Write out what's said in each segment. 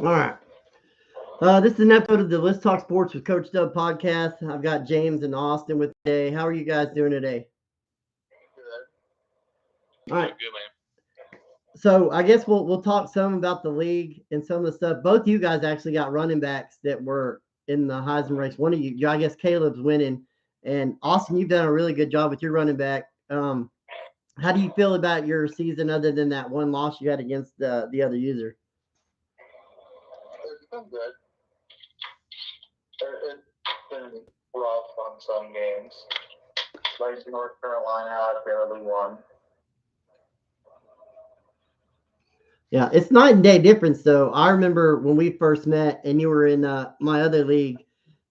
All right. This is an episode of the Let's Talk Sports with Coach Dub podcast. I've got James and Austin with me today. How are you guys doing today? All right. Good, man. So I guess we'll talk some about the league and some of the stuff. Both you guys actually got running backs that were in the Heisman race. One of you, I guess Caleb's winning, and Austin, you've done a really good job with your running back. How do you feel about your season other than that one loss you had against the other user? It's been good. It's been rough on some games. Like North Carolina, I barely won. Yeah, it's night and day difference though. I remember when we first met and you were in my other league.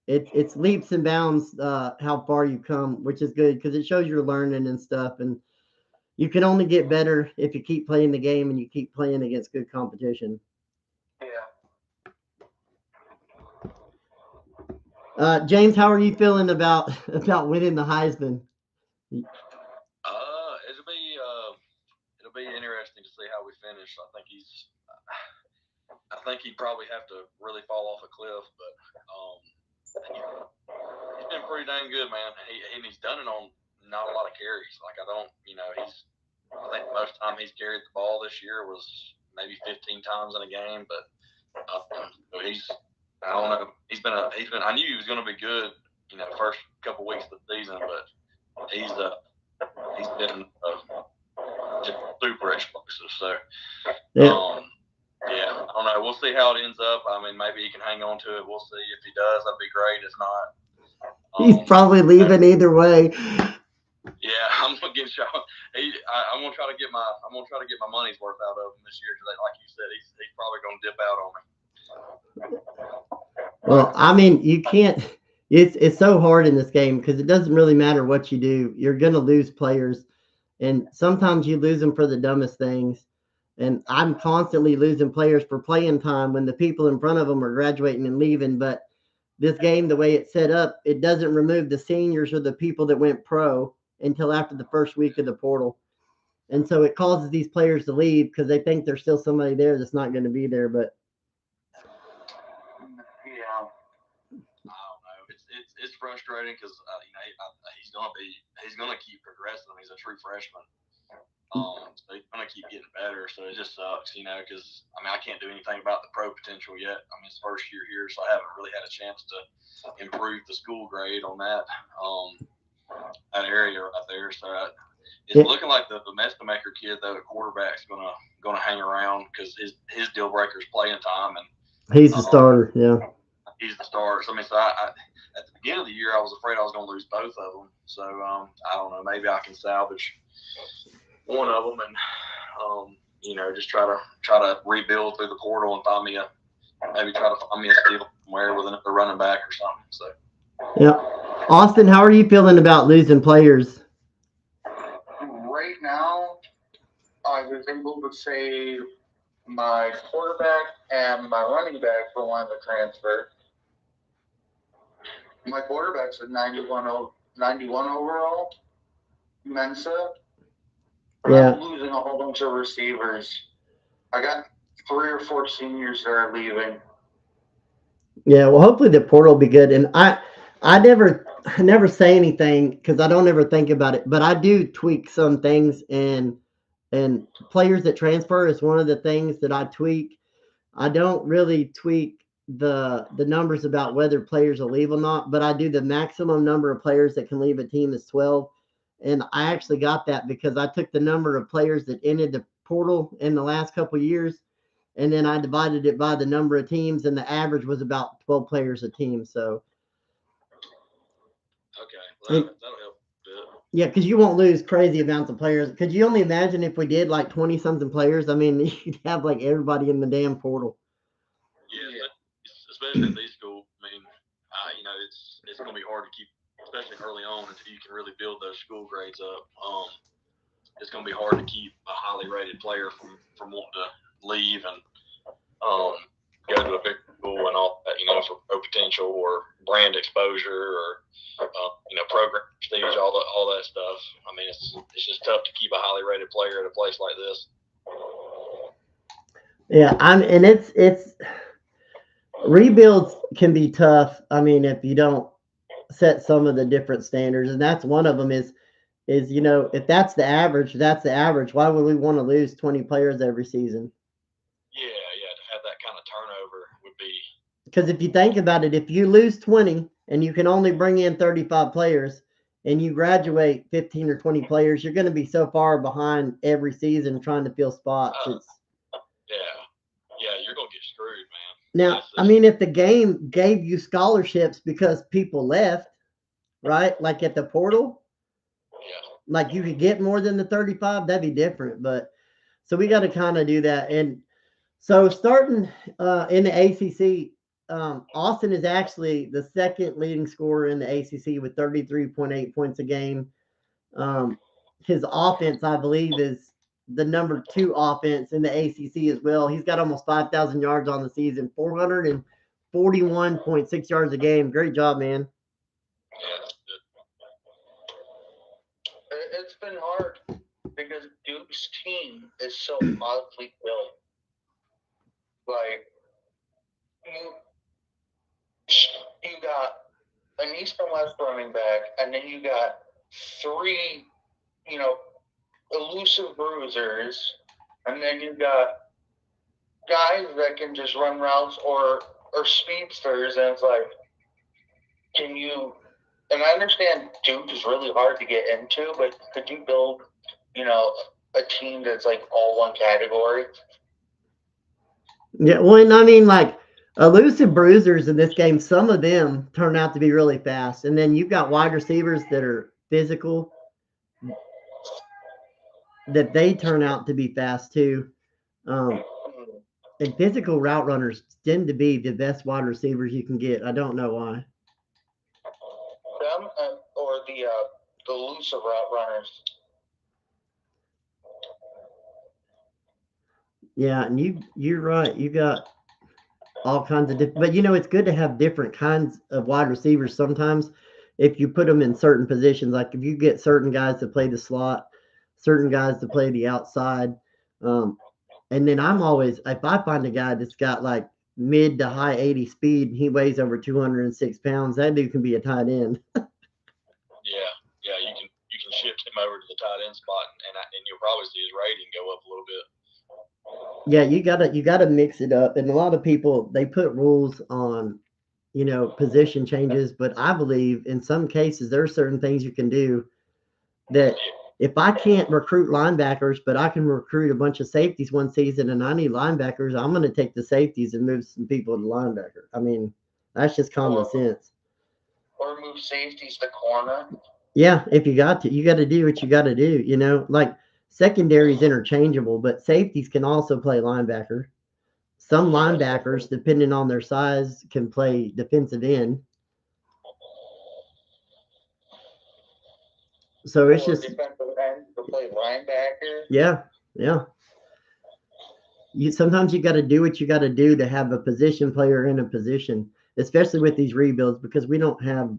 It's leaps and bounds how far you come, which is good because it shows you're learning and stuff. And you can only get better if you keep playing the game and you keep playing against good competition. Yeah. James, how are you feeling about about winning the Heisman? It'll be interesting to see how we finish. I think he'd probably have to really fall off a cliff, but he's been pretty dang good, man. He's done it on not a lot of carries. Like I think most time he's carried the ball this year was maybe 15 times in a game, but I don't know. I knew he was going to be good, first couple weeks of the season, but he's been just super explosive. So, Yeah. yeah, I don't know. We'll see how it ends up. I mean, maybe he can hang on to it. We'll see. If he does, that'd be great. If not, He's probably leaving either way. yeah, I'm gonna get y'all. I'm gonna try to get my money's worth out of him this year because, like you said, he's probably gonna dip out on me. Well, I mean, you can't. It's so hard in this game because it doesn't really matter what you do. You're gonna lose players, and sometimes you lose them for the dumbest things. And I'm constantly losing players for playing time when the people in front of them are graduating and leaving. But this game, the way it's set up, it doesn't remove the seniors or the people that went pro until after the first week of the portal. And so it causes these players to leave because they think there's still somebody there that's not going to be there. But yeah, I don't know. It's frustrating because he's gonna keep progressing. He's a true freshman. So he's gonna keep getting better. So it just sucks, because I can't do anything about the pro potential yet. I mean, it's first year here, so I haven't really had a chance to improve the school grade on that area right there. So it's looking like the Mestamaker kid though, the quarterback's gonna hang around because his deal breaker is playing time and he's the starter. Yeah. he's the starter. So I at the beginning of the year I was afraid I was gonna lose both of them. So I don't know. Maybe I can salvage one of them and just try to rebuild through the portal and maybe try to find me a steal somewhere with another running back or something. So yeah, Austin, how are you feeling about losing players? right now, I was able to save my quarterback and my running back for one of the transfer. My quarterback's a 91 overall. Mensa. Yeah. I'm losing a whole bunch of receivers. I got 3 or 4 seniors that are leaving. Yeah, well, hopefully the portal will be good. And I never say anything because I don't ever think about it, but I do tweak some things, and players that transfer is one of the things that I tweak. I don't really tweak the numbers about whether players will leave or not, but I do the maximum number of players that can leave a team is 12. And I actually got that because I took the number of players that entered the portal in the last couple of years, and then I divided it by the number of teams, and the average was about 12 players a team. So Okay, that'll help a bit. yeah, because you won't lose crazy amounts of players. Could you only imagine if we did like 20 something players? I mean, you'd have like everybody in the damn portal. Yeah, especially at these schools. I mean, it's going to be hard to keep, especially early on, until you can really build those school grades up. It's going to be hard to keep a highly rated player from wanting to leave and go to a big school and all that, for pro potential or brand exposure or program prestige, all that stuff. I mean, it's just tough to keep a highly rated player at a place like this. Yeah, and Rebuilds can be tough. I mean, if you don't set some of the different standards, and that's one of them is if that's the average, that's the average. Why would we want to lose 20 players every season? Yeah, yeah, to have that kind of turnover would be. Because if you think about it, if you lose 20 and you can only bring in 35 players and you graduate 15 or 20 players, you're going to be so far behind every season trying to fill spots. Uh, It's yeah, yeah, you're gonna get screwed, man. now, It's I just mean, if the game gave you scholarships because people left, right? Like at the portal, yeah, like you could get more than the 35, that'd be different. But so we got to kind of do that. And so starting in the ACC, Austin is actually the second leading scorer in the ACC with 33.8 points a game. Um, his offense, I believe, is the number two offense in the ACC as well. He's got almost 5,000 yards on the season, 441.6 yards a game. Great job, man. yeah. It's been hard because Duke's team is so oddly built. Like you, you got an East and West running back, and then you got three, you know, elusive bruisers, and then you got guys that can just run routes or speedsters, and it's like, can you? And I understand Duke is really hard to get into, but could you build, you know, a team that's like all one category? Yeah, well, and I mean, like elusive bruisers in this game, some of them turn out to be really fast, and then you've got wide receivers that are physical that they turn out to be fast too. Um, Hmm. and physical route runners tend to be the best wide receivers you can get. I don't know why. Them or the elusive route runners. Yeah, and you're right. You got all kinds of but it's good to have different kinds of wide receivers sometimes if you put them in certain positions, like if you get certain guys to play the slot, certain guys to play the outside. um, and then I'm always, if I find a guy that's got like mid to high 80 speed and he weighs over 206 pounds, that dude can be a tight end. Yeah, yeah, you can shift him over to the tight end spot, and you'll probably see his rating go up a little bit. Yeah, you gotta mix it up, and a lot of people they put rules on position changes, but I believe in some cases there are certain things you can do that if I can't recruit linebackers, but I can recruit a bunch of safeties one season and I need linebackers, I'm going to take the safeties and move some people to linebacker. I mean, that's just common Or sense. or move safeties to corner. Yeah, if you got to do what you got to do. Like secondary is interchangeable, but safeties can also play linebacker. Some linebackers, depending on their size, can play defensive end. So it's Or just, defensive end to play linebacker. yeah, yeah. Sometimes you got to do what you got to do to have a position player in a position, especially with these rebuilds because we don't have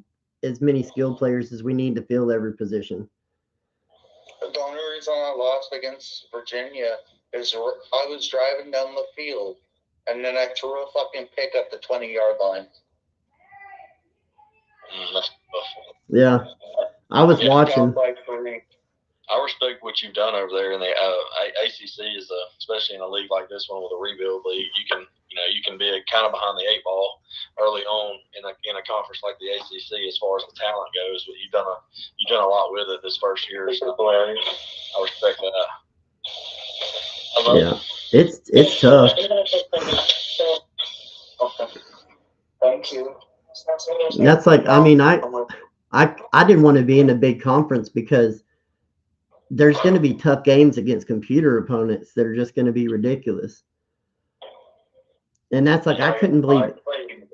as many skilled players as we need to fill every position. The only reason I lost against Virginia is I was driving down the field and then I threw a fucking pick up the 20-yard line. That's tough. Yeah, I was Yeah, Down watching. by 3. I respect what you've done over there in the ACC, is especially in a league like this one with a rebuild league. You can be kind of behind the eight ball early on in a conference like the ACC as far as the talent goes. But you've done a lot with it this first year, so I respect that. Yeah, it's tough. Okay. Thank you. That's like, I mean, I didn't want to be in a big conference because there's going to be tough games against computer opponents that are just going to be ridiculous. And that's like I couldn't believe I it. played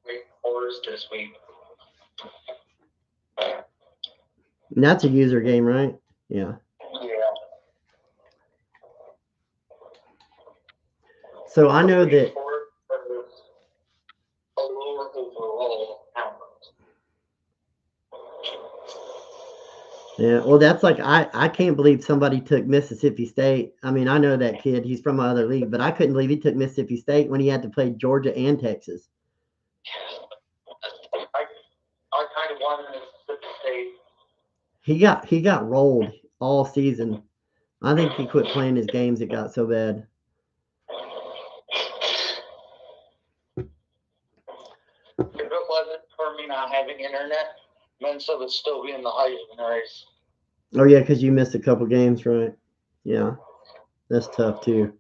Wake Forest this week. And that's a user game, right? Yeah. Yeah. So I know Wake that. Forest was a lower overall talent. Yeah, well, that's like I can't believe somebody took Mississippi State. I mean, I know that kid; he's from my other league, but I couldn't believe he took Mississippi State when he had to play Georgia and Texas. I kind of wanted Mississippi State. He got rolled all season. I think he quit playing his games. It got so bad. If it wasn't for me not having internet, Mensa would still be in the Heisman race. Oh yeah, because you missed a couple games, right? Yeah, that's tough too.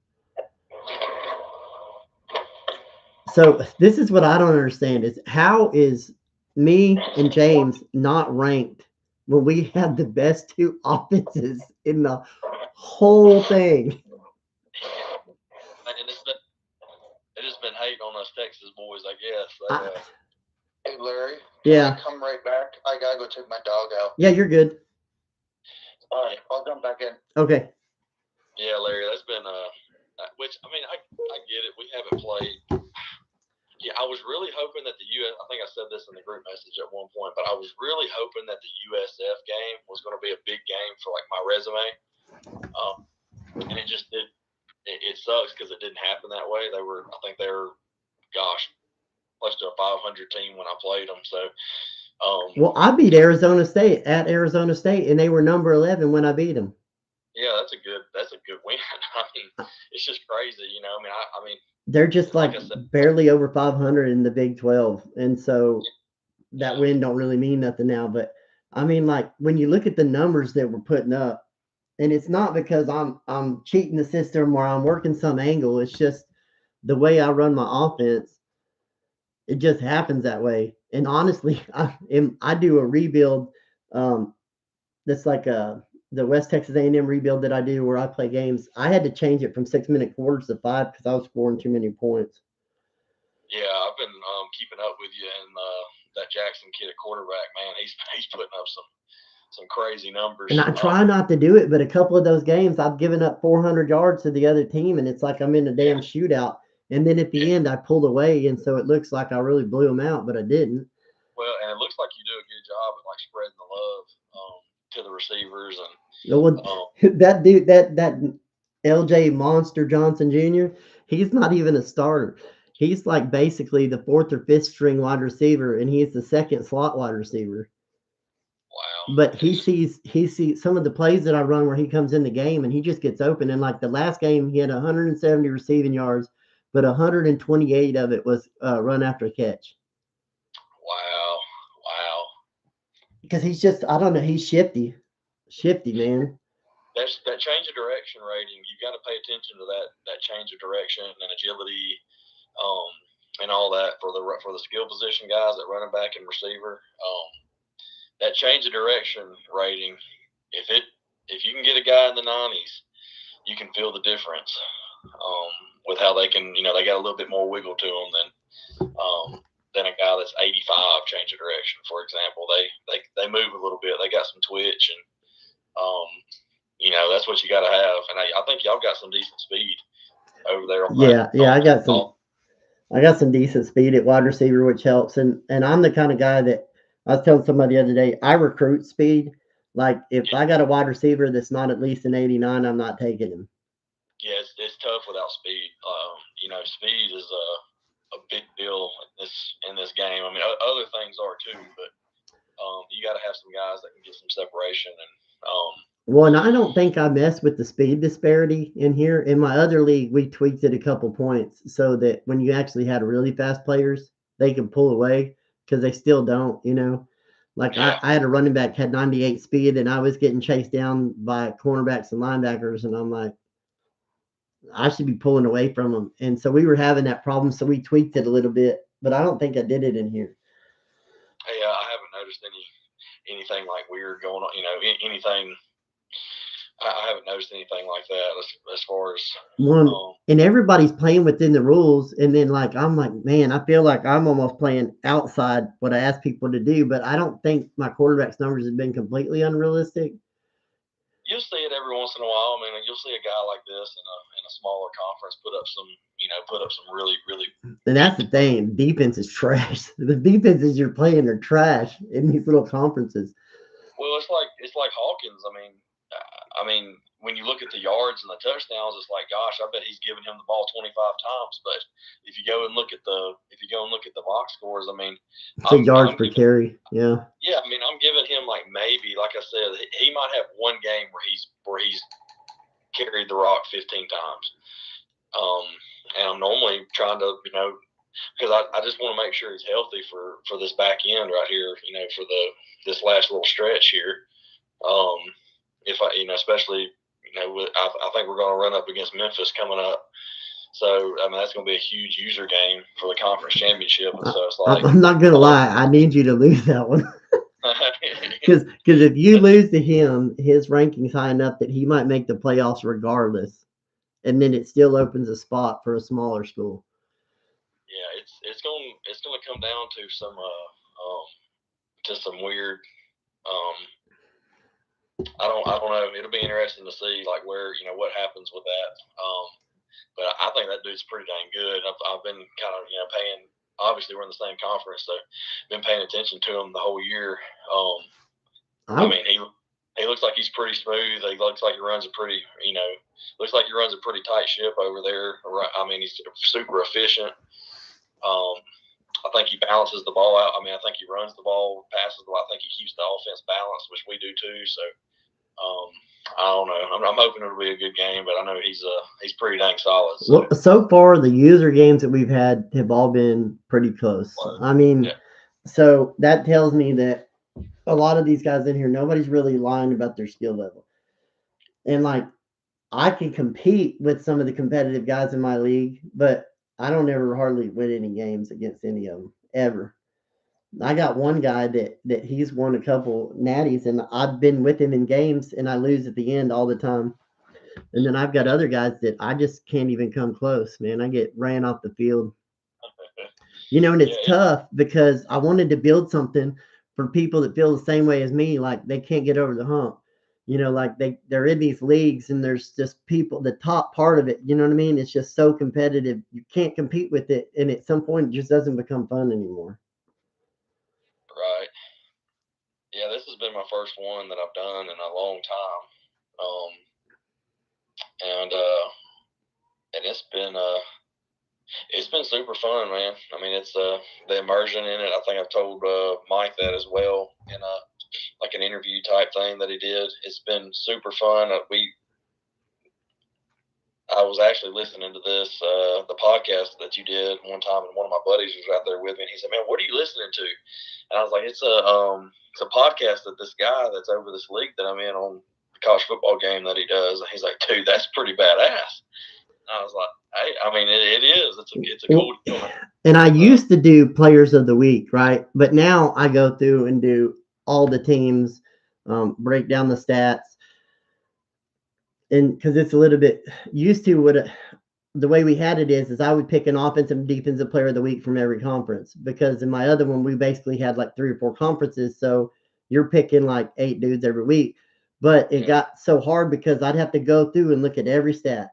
So this is what I don't understand: is how is me and James not ranked when we have the best two offenses in the whole thing? And they just been hating on us Texas boys, I guess. I, Hey Larry, can I yeah, come right back? I gotta go take my dog out. yeah, you're good. All right, I'll jump back in. Okay. Yeah, Larry, that's been which I mean, I get it. We haven't played. Yeah, I was really hoping that the US. I think I said this in the group message at one point, but I was really hoping that the USF game was going to be a big game for like my resume, and it just did. It sucks because it didn't happen that way. They were, I think they were, gosh, close to a 500 team when I played them. So, Well, I beat Arizona State at Arizona State, and they were number 11 when I beat them. yeah, that's a good win. I mean, it's just crazy, you know. I mean, They're just like like I said, barely over 500 in the Big 12, and so that yeah, win don't really mean nothing now. But I mean, like when you look at the numbers that we're putting up, and it's not because I'm cheating the system or I'm working some angle. It's just the way I run my offense. It just happens that way. And honestly, I do a rebuild. Um, that's like the West Texas A&M rebuild that I do where I play games. I had to change it from 6 minute quarters to five because I was scoring too many points. yeah. I've been keeping up with you and that Jackson kid at quarterback. Man, he's putting up some crazy numbers. And I try not to do it, but a couple of those games I've given up 400 yards to the other team, and it's like I'm in a Yeah, damn shootout. And then at the yeah. end, I pulled away, and so it looks like I really blew them out, but I didn't. Well, and it looks like you do a good job at like spreading the love to the receivers and Well, um, that dude, that LJ Monster Johnson Jr., he's not even a starter. He's like basically the fourth or fifth string wide receiver, and he's the second slot wide receiver. wow, But it's he sees some of the plays that I run where he comes in the game and he just gets open. And like the last game, he had 170 receiving yards, but 128 of it was run after catch. wow, wow. Because he's just I don't know, he's shifty man. That's that change of direction rating. You got to pay attention to that change of direction and agility, um, and all that for the skill position guys at running back and receiver. That change of direction rating, if it if you can get a guy in the 90s, you can feel the difference with how they can. You know, they got a little bit more wiggle to them than a guy that's 85 change of direction, for example. They move a little bit. They got some twitch and you know, that's what you got to have. And I think y'all got some decent speed over there on that. Yeah, I got some decent speed at wide receiver, which helps. And I'm the kind of guy that I was telling somebody the other day, I recruit speed. Like if I got a wide receiver that's not at least an 89, I'm not taking him. Yeah, it's tough without speed. You know, speed is a big deal in this game. I mean, other things are too, but you got to have some guys that can get some separation and Well, and I don't think I messed with the speed disparity in here. In my other league, we tweaked it a couple points so that when you actually had really fast players, they could pull away because they still don't, you know. Like yeah, I had a running back had 98 speed and I was getting chased down by cornerbacks and linebackers and I'm like, I should be pulling away from them. And so we were having that problem, so we tweaked it a little bit, but I don't think I did it in here. hey, I haven't noticed anything like weird going on. You know, anything. I haven't noticed anything like that as far as One um, and everybody's playing within the rules, and then like I'm like, man, I feel like I'm almost playing outside what I ask people to do, but I don't think my quarterback's numbers have been completely unrealistic. you'll see it every once in a while. I mean, you'll see a guy like this in a smaller conference put up some really And big. that's the thing. Defense is trash. The defenses you're playing are trash in these little conferences. Well, it's like hog I mean, when you look at the yards and the touchdowns, it's like, gosh, I bet he's giving him the ball 25 times. But if you go and look at the box scores, I mean, So yards I'm per giving, carry. Yeah. yeah, I mean, I'm giving him like maybe, like I said, he might have one game where he's carried the rock 15 times. And I'm normally trying to, because I just want to make sure he's healthy for this back end right here, for this last little stretch here. If I, especially, I think we're going to run up against Memphis coming up. So, I mean, that's going to be a huge user game for the conference championship. And so it's like, I'm not going to lie. I need you to lose that one. Because if you lose to him, his ranking's high enough that he might make the playoffs regardless. And then it still opens a spot for a smaller school. Yeah, it's gonna come down to some weird. I don't know. It'll be interesting to see like where what happens with that. But I think that dude's pretty dang good. I've been kind of paying. Obviously, we're in the same conference, so been paying attention to him the whole year. I mean, he looks like he's pretty smooth. He looks like he runs a pretty looks like he runs a pretty tight ship over there. I mean, he's super efficient. I think he balances the ball out. I mean, I think he runs the ball, passes the ball. I think he keeps the offense balanced, which we do too. So I don't know. I'm hoping it'll be a good game, but I know he's pretty dang solid. So. Well, so far the user games that we've had have all been pretty close. I mean, yeah. So that tells me that a lot of these guys in here, nobody's really lying about their skill level. And like, I can compete with some of the competitive guys in my league, but I don't ever hardly win any games against any of them ever. I got one guy that he's won a couple natties, and I've been with him in games, and I lose at the end all the time. And then I've got other guys that I just can't even come close, man. I get ran off the field. And it's tough because I wanted to build something for people that feel the same way as me, like they can't get over the hump. Like they're in these leagues and there's just people, the top part of it, you know what I mean? It's just so competitive. You can't compete with it. And at some point, it just doesn't become fun anymore. Right. Yeah, this has been my first one that I've done in a long time. And it's been super fun, man. I mean, it's the immersion in it. I think I've told Mike that as well in like an interview type thing that he did. It's been super fun. I was actually listening to the podcast that you did one time, and one of my buddies was out there with me, and he said, "Man, what are you listening to?" And I was like, "It's a podcast that this guy that's over this league that I'm in on the college football game that he does." And he's like, "Dude, that's pretty badass." I was like, "Hey, I mean, it is. It's a cool deal." And I used to do players of the week, right? But now I go through and do all the teams, break down the stats, and because it's a little bit used to what the way we had it is I would pick an offensive and defensive player of the week from every conference, because in my other one we basically had like 3 or 4 conferences, so you're picking like 8 dudes every week. But it got so hard because I'd have to go through and look at every stat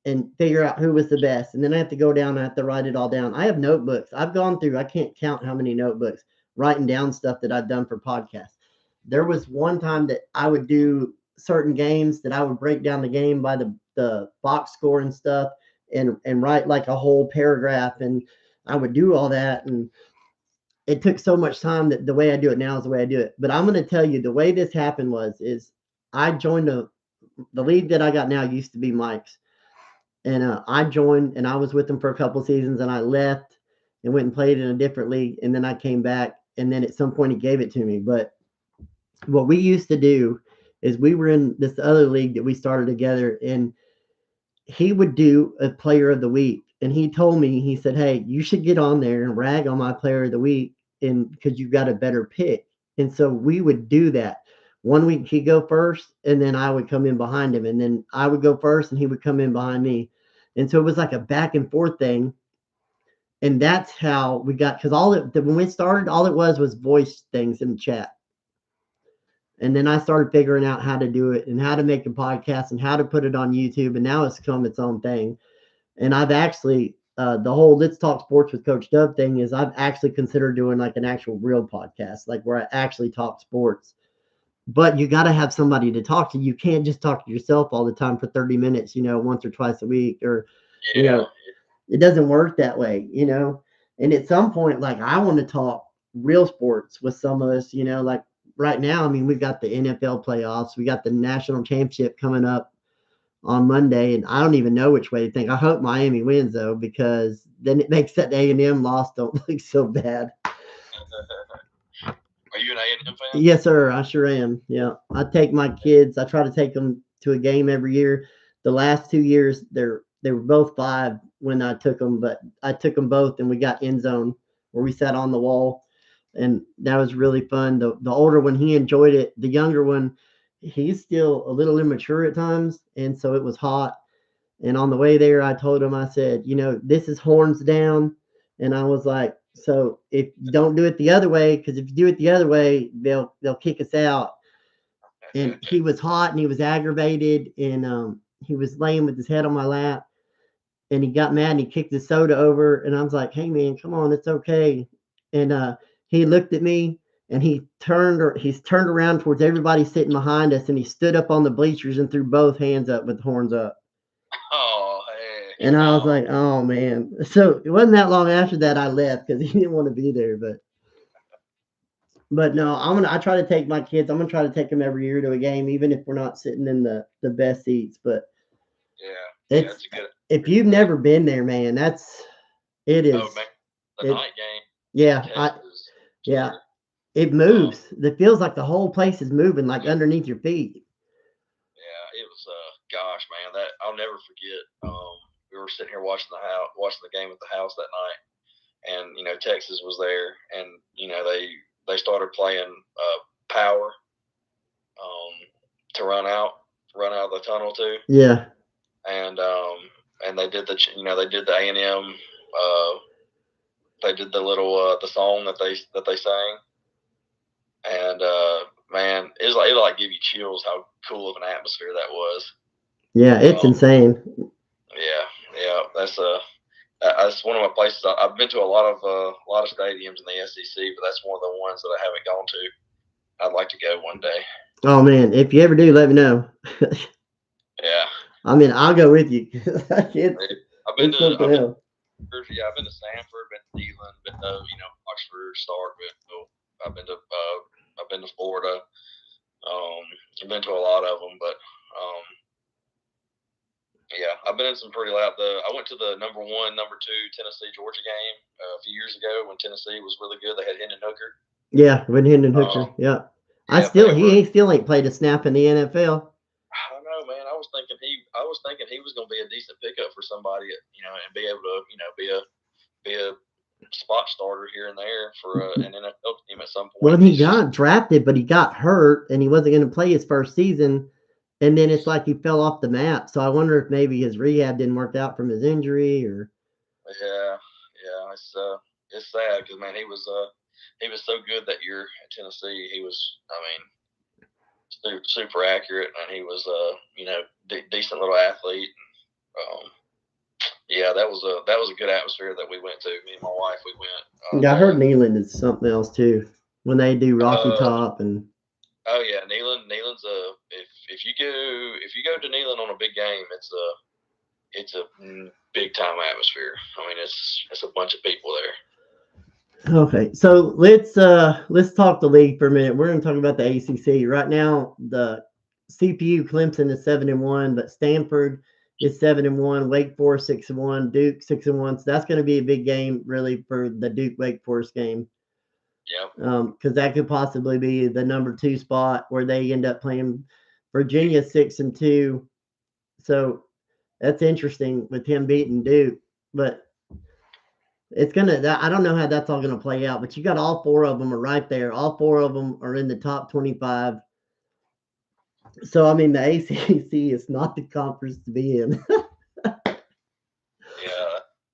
and figure out who was the best, and then I have to go down and I have to write it all down. I have notebooks. I've gone through, I can't count how many notebooks writing down stuff that I've done for podcasts. There was one time that I would do certain games that I would break down the game by the box score and stuff, and write like a whole paragraph, and I would do all that, and it took so much time that the way I do it now is the way I do it. But I'm going to tell you, the way this happened is I joined the league that I got now used to be Mike's, and I joined and I was with him for a couple of seasons, and I left and went and played in a different league, and then I came back, and then at some point he gave it to me. But what we used to do is we were in this other league that we started together, and he would do a player of the week. And he told me, he said, "Hey, you should get on there and rag on my player of the week, and because you've got a better pick." And so we would do that. One week he'd go first, and then I would come in behind him, and then I would go first, and he would come in behind me. And so it was like a back and forth thing. And that's how we got, because when we started, all it was voice things in the chat. And then I started figuring out how to do it and how to make a podcast and how to put it on YouTube. And now it's become its own thing. And I've actually, the whole Let's Talk Sports with Coach Dub thing is I've actually considered doing like an actual real podcast, like where I actually talk sports. but you got to have somebody to talk to. You can't just talk to yourself all the time for 30 minutes, once or twice a week, or, you Yeah. know, it doesn't work that way. And at some point, like, I want to talk real sports with some of us, like right now. I mean, we've got the NFL playoffs, we got the national championship coming up on Monday, and I don't even know which way to think. I hope Miami wins though, because then it makes that A&M loss don't look so bad. Are you an A&M fan? Yes, sir. I sure am. Yeah, I take my kids. I try to take them to a game every year. The last 2 years, they were both 5 when I took them, but I took them both, and we got end zone where we sat on the wall, and that was really fun. The older one, he enjoyed it. The younger one, he's still a little immature at times, and so it was hot. And on the way there, I told him, I said, this is horns down. And I was like, so if you don't do it the other way, because if you do it the other way, they'll kick us out. And he was hot and he was aggravated, and he was laying with his head on my lap, and he got mad and he kicked his soda over. And I was like, hey man, come on, it's okay. And he looked at me, and he's turned around towards everybody sitting behind us, and he stood up on the bleachers and threw both hands up with the horns up. Oh, heck And I was no. like, oh man. So it wasn't that long after that I left because he didn't want to be there. But no, I try to take my kids. I'm gonna try to take them every year to a game, even if we're not sitting in the best seats. But Yeah, yeah, it's it's a good if you've thing. never been there, man, it Oh is man, the it. night game in Yeah, Texas. yeah, Sure. it Um, moves. It feels like the whole place is moving, like underneath your feet. yeah, it was. Gosh, man, that I'll never forget. We were sitting here watching the game at the house that night, and Texas was there, and they started playing power um, to run out of the tunnel too, Yeah, and they did they did the A&M. They did the little the song that they sang, and man, it like give you chills how cool of an atmosphere that was. yeah, it's Um, insane. yeah, yeah, that's one of my places. I've been to a lot of stadiums in the SEC, but that's one of the ones that I haven't gone to. I'd like to go one day. Oh man, if you ever do, let me know. Yeah, I mean, I'll go with you. it's it's something I've been else. yeah, I've been to Stanford, been to Neyland, been to Oxford, Starkville. I've been to Florida. I've been to a lot of them, but yeah, I've been in some pretty loud. I went to the number 1, number 2 Tennessee Georgia game a few years ago when Tennessee was really good. They had Hendon Hooker. Yeah, with Hendon Hooker. Um, Yeah, yeah, they he were. ain't still ain't played a snap in the NFL. I don't know, man. I was thinking he was going to be a decent pickup for somebody, and be able to, be a spot starter here and there for an NFL team at some point Well, if he he's. got drafted, but he got hurt, and he wasn't going to play his first season. And then it's like he fell off the map. So I wonder if maybe his rehab didn't work out from his injury, or Yeah, yeah. It's sad because man, he was so good that year at Tennessee. He was, I mean, super accurate, and he was decent little athlete. Um, yeah, that was a good atmosphere that we went to. Me and my wife, we went yeah, I heard there. Neyland is something else too when they do Rocky Uh, Top and oh yeah, Neyland's a if you go to Neyland on a big game, it's a big time atmosphere. I mean, it's a bunch of people there. okay. So let's talk the league for a minute. We're going to talk about the ACC right now. The CPU Clemson is 7-1, but Stanford is 7-1. Wake Forest 6-1. Duke 6-1. So that's going to be a big game, really, for the Duke Wake Forest game, Yep. because that could possibly be the number 2 spot where they end up playing Virginia 6-2. So that's interesting with him beating Duke, but I don't know how that's all gonna play out, but you got all 4 of them are right there. All 4 of them are in the top 25. So I mean, the ACC is not the conference to be in. Yeah,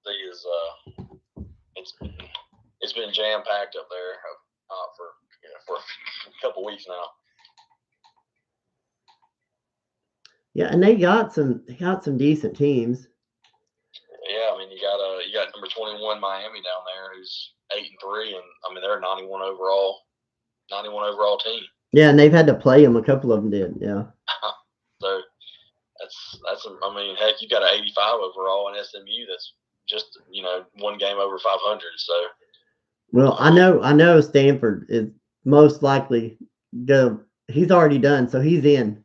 he is. It's it's been jam packed up there for for a couple weeks now. Yeah, and they got some decent teams. Yeah, I mean you got number 21 Miami down there who's 8-3, and I mean they're a 91 overall team. Yeah, and they've had to play him. A couple of them did. Yeah. So that's I mean, heck, you got an 85 overall in SMU. That's just one game over 500. So Well, I know Stanford is most likely go. He's already done, so he's in.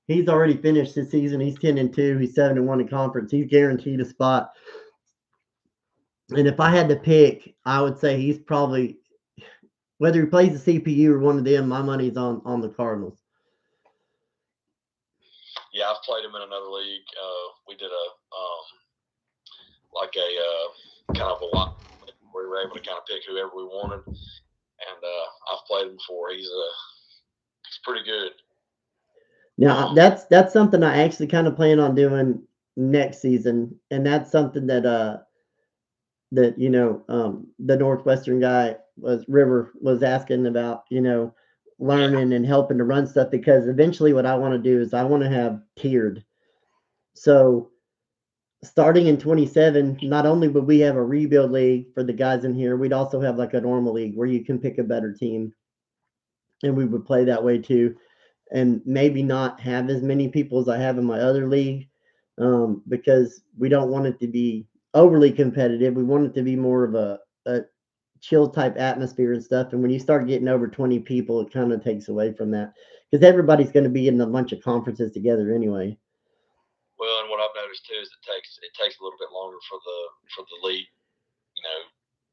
He's already finished this season. He's 10-2. He's 7-1 in conference. He's guaranteed a spot. And if I had to pick, I would say he's probably whether he plays the CPU or one of them. My money's on the Cardinals. yeah, I've played him in another league. We did a like a kind of a lot where we were able to kind of pick whoever we wanted, and I've played him before. He's pretty good. Now that's something I actually kind of plan on doing next season, and that's something that the Northwestern guy was River was asking about, Yeah, learning and helping to run stuff because eventually what I want to do is I want to have tiered. So starting in 27, not only would we have a rebuild league for the guys in here, we'd also have like a normal league where you can pick a better team, and we would play that way too. And maybe not have as many people as I have in my other league, because we don't want it to be overly competitive. We want it to be more of a chill type atmosphere and stuff. And when you start getting over 20 people, it kind of takes away from that because everybody's going to be in a bunch of conferences together anyway. well, and what I've noticed too is it takes a little bit longer for the league,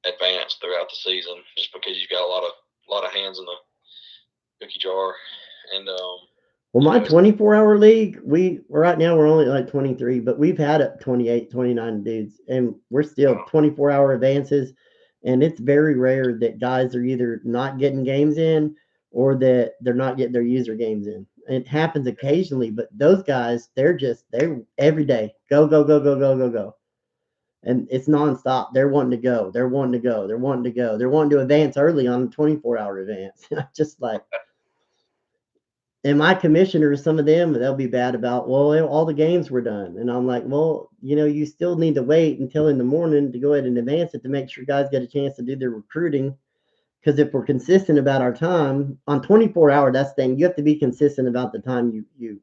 advance throughout the season, just because you've got a lot of hands in the cookie jar, and Well, my it's 24-hour league, we right now we're only like 23, but we've had up 28, 29 dudes, and we're still 24-hour advances. And it's very rare that guys are either not getting games in or that they're not getting their user games in. It happens occasionally, but those guys, they're every day go, go, go, go, go, go, go. And it's nonstop. They're wanting to go. They're wanting to go. They're wanting to go. They're wanting to advance early on a 24-hour advance. Just like, and my commissioners, some of them, they'll be bad about, well, all the games were done. And I'm like, well, you still need to wait until in the morning to go ahead and advance it to make sure guys get a chance to do their recruiting. Because if we're consistent about our time on 24-hour, that's the thing. You have to be consistent about the time you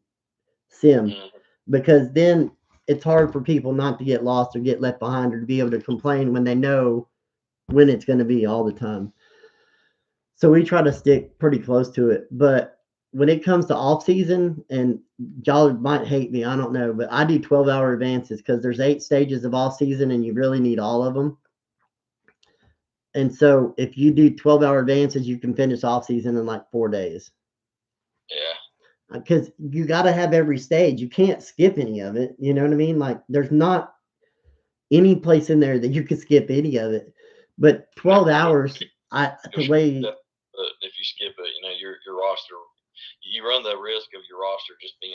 sim, mm, because then it's hard for people not to get lost or get left behind or to be able to complain when they know when it's going to be all the time. So we try to stick pretty close to it. But when it comes to off season, and y'all might hate me, I don't know, but I do 12-hour advances because there's 8 stages of off season and you really need all of them. And so if you do 12-hour advances, you can finish off season in like 4 days. yeah, Because you got to have every stage. You can't skip any of it. You know what I mean? Like there's not any place in there that you could skip any of it. But no, 12 hours, the you'll skip way that, but if you skip it, your roster, you run the risk of your roster just being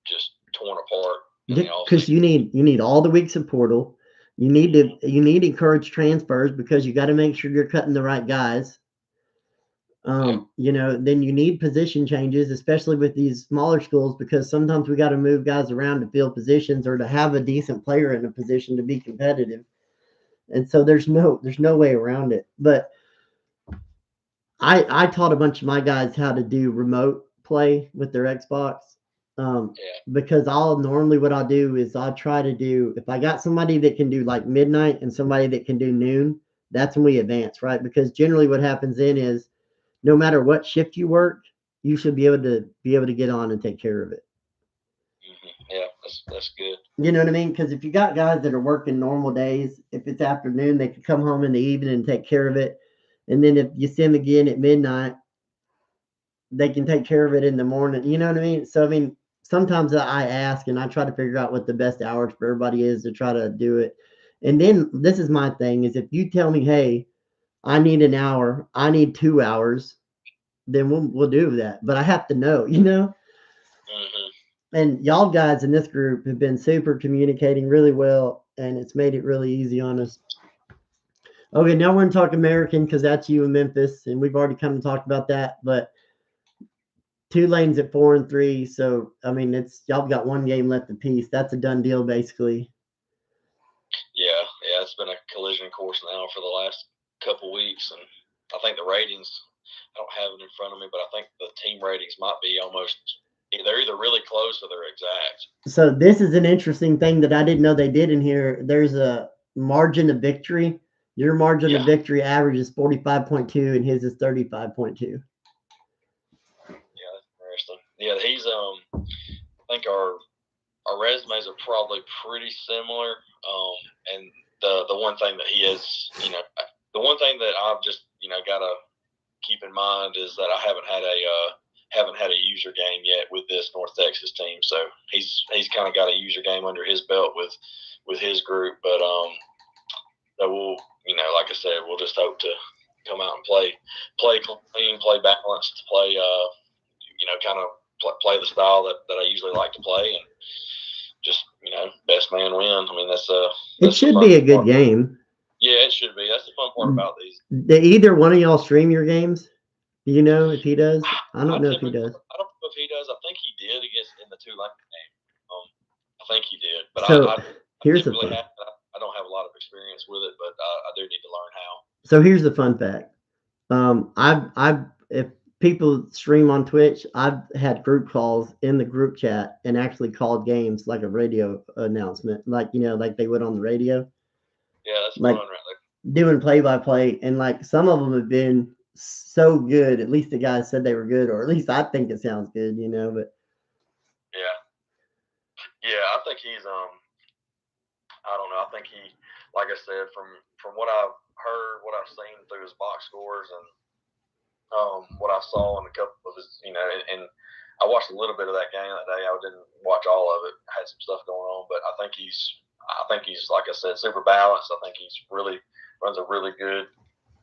just torn apart in the off because season. you need all the weeks of portal. You need to encourage transfers because you got to make sure you're cutting the right guys. Yeah, Then you need position changes, especially with these smaller schools, because sometimes we got to move guys around to fill positions or to have a decent player in a position to be competitive. And so there's no way around it. But I taught a bunch of my guys how to do remote play with their Xbox. Um, yeah, because I'll normally what I'll do is I'll try to do if I got somebody that can do like midnight and somebody that can do noon, that's when we advance, right? Because generally what happens then is no matter what shift you work, you should be able to get on and take care of it. yeah. That's good. You know what I mean? Because if you got guys that are working normal days, if it's afternoon, they can come home in the evening and take care of it. And then if you see them again at midnight, they can take care of it in the morning. You know what I mean? So I mean, sometimes I ask and I try to figure out what the best hours for everybody is to try to do it. And then this is my thing is if you tell me, hey, I need an hour, I need 2 hours, then we'll do that. But I have to know. Hmm. And y'all guys in this group have been super communicating really well, and it's made it really easy on us. Okay, now we're gonna talk American because that's you in Memphis, and we've already kind of talked about that. But two lanes at 4-3. So I mean, it's y'all got one game left apiece. That's a done deal, basically. Yeah, yeah. It's been a collision course now for the last couple weeks, and I think the ratings. I don't have it in front of me, but I think the team ratings might be almost. They're either really close or they're exact. So this is an interesting thing that I didn't know they did in here. There's a margin of victory. Your margin of Yeah, victory average is 45.2 and his is 35.2. yeah, that's interesting. Yeah, he's I think our resumes are probably pretty similar. And the one thing that he is, the one thing that I've just got to keep in mind is that I haven't had a user game yet with this North Texas team. So he's kind of got a user game under his belt with his group. But so we'll like I said, we'll just hope to come out and play clean, play balanced, play kind of play the style that I usually like to play, and just best man win. I mean that's It should be a good game. Yeah, it should be. That's the fun part about these. Do either one of y'all stream your games? Do you know if he does? I don't know if he does. I don't know if he does. I think he did against in the Tulane game. I think he did, but So I here's the typically fun. I don't have a lot of experience with it, but I do need to learn how. So here's the fun fact. I've if people stream on Twitch, I've had group calls in the group chat and actually called games like a radio announcement, like like they would on the radio, Yeah, that's like fun, right? doing play by play, and like some of them have been so good. At least the guys said they were good, or at least I think it sounds good, But Yeah, yeah, I think he's I don't know. I think he, like I said, from what I've heard, what I've seen through his box scores, and what I saw in a couple of his, and I watched a little bit of that game that day. I didn't watch all of it. I had some stuff going on, but I think he's like I said, super balanced. I think he's really runs a really good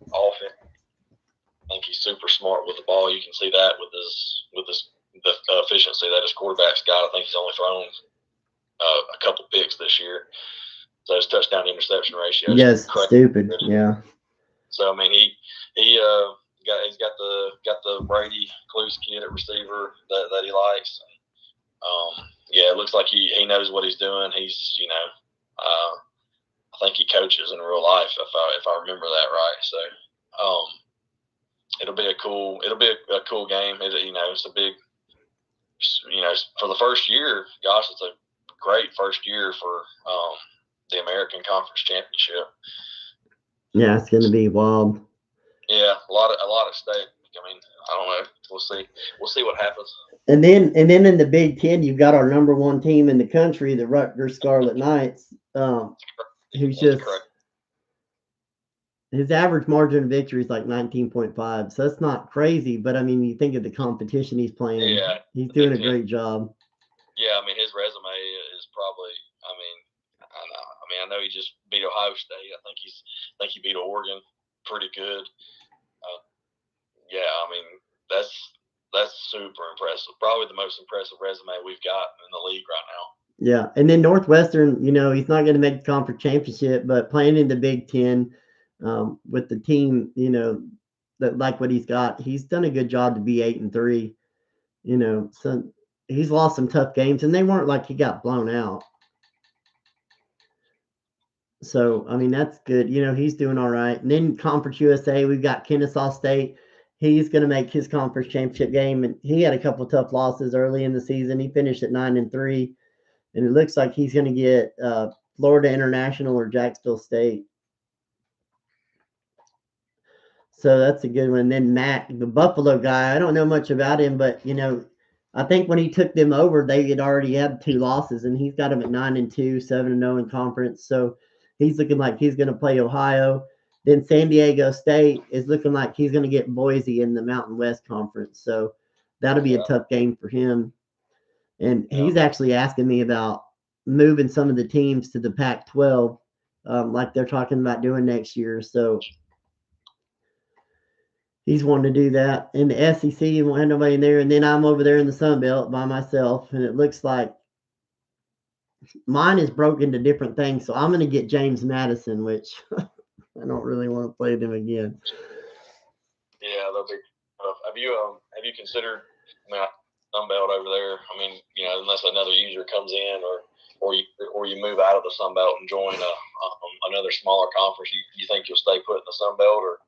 offense. I think he's super smart with the ball. You can see that with the efficiency that his quarterback's got. I think he's only thrown a couple picks this year. So his touchdown to interception ratio is yes, crazy. stupid, yeah. So I mean, he's got the Brady Clues kid at receiver that he likes. Yeah, it looks like he knows what he's doing. He's I think he coaches in real life if I remember that right. So it'll be a cool game. It's a big for the first year. Gosh, it's a great first year for the American Conference Championship. Yeah, it's gonna be wild. Yeah, a lot at stake. I mean, I don't know. We'll see. We'll see what happens. And then in the Big Ten, you've got our number one team in the country, the Rutgers Scarlet Knights, who's just his average margin of victory is like 19.5. So that's not crazy, but I mean, you think of the competition he's playing. Yeah, he's doing a great job. Yeah, I mean, his resume is probably. I know he just beat Ohio State. I think he beat Oregon pretty good. Yeah, I mean that's super impressive. Probably the most impressive resume we've got in the league right now. Yeah, and then Northwestern, he's not going to make the conference championship, but playing in the Big Ten with the team, that like what he's got, he's done a good job to be 8-3. So he's lost some tough games, and they weren't like he got blown out. So I mean that's good. He's doing all right. And then Conference USA, we've got Kennesaw State. He's going to make his conference championship game, and he had a couple tough losses early in the season. He finished at 9-3, and it looks like he's going to get Florida International or Jacksonville State. So that's a good one. And then Mac, the Buffalo guy, I don't know much about him, but I think when he took them over, they had already had 2 losses, and he's got them at 9-2, 7-0 in conference. So he's looking like he's going to play Ohio. Then San Diego State is looking like he's going to get Boise in the Mountain West Conference. So that'll be a tough game for him. And he's actually asking me about moving some of the teams to the Pac-12, like they're talking about doing next year. So he's wanting to do that. In the SEC, you won't have nobody in there. And then I'm over there in the Sun Belt by myself. And it looks like mine is broken to different things. So I'm going to get James Madison, which I don't really want to play them again. Yeah, they'll be tough. Have you considered Sun Belt over there? I mean, unless another user comes in or you move out of the Sun Belt and join another smaller conference, you think you'll stay put in the Sun Belt, or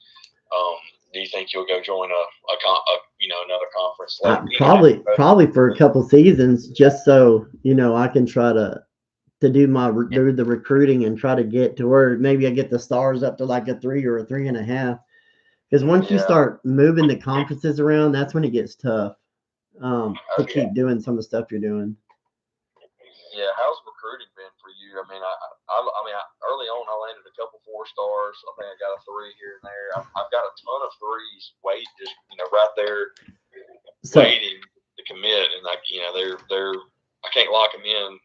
do you think you'll go join another conference? Probably for a couple seasons, just so I can try to do the recruiting and try to get to where maybe I get the stars up to like a 3 or a 3.5. Because once you start moving the conferences around, that's when it gets tough to keep doing some of the stuff you're doing. Yeah, how's recruiting been for you? I mean, early on I landed a couple 4-stars. I think I got a 3 here and there. I've got a ton of 3s just right there waiting to commit, and they're I can't lock them in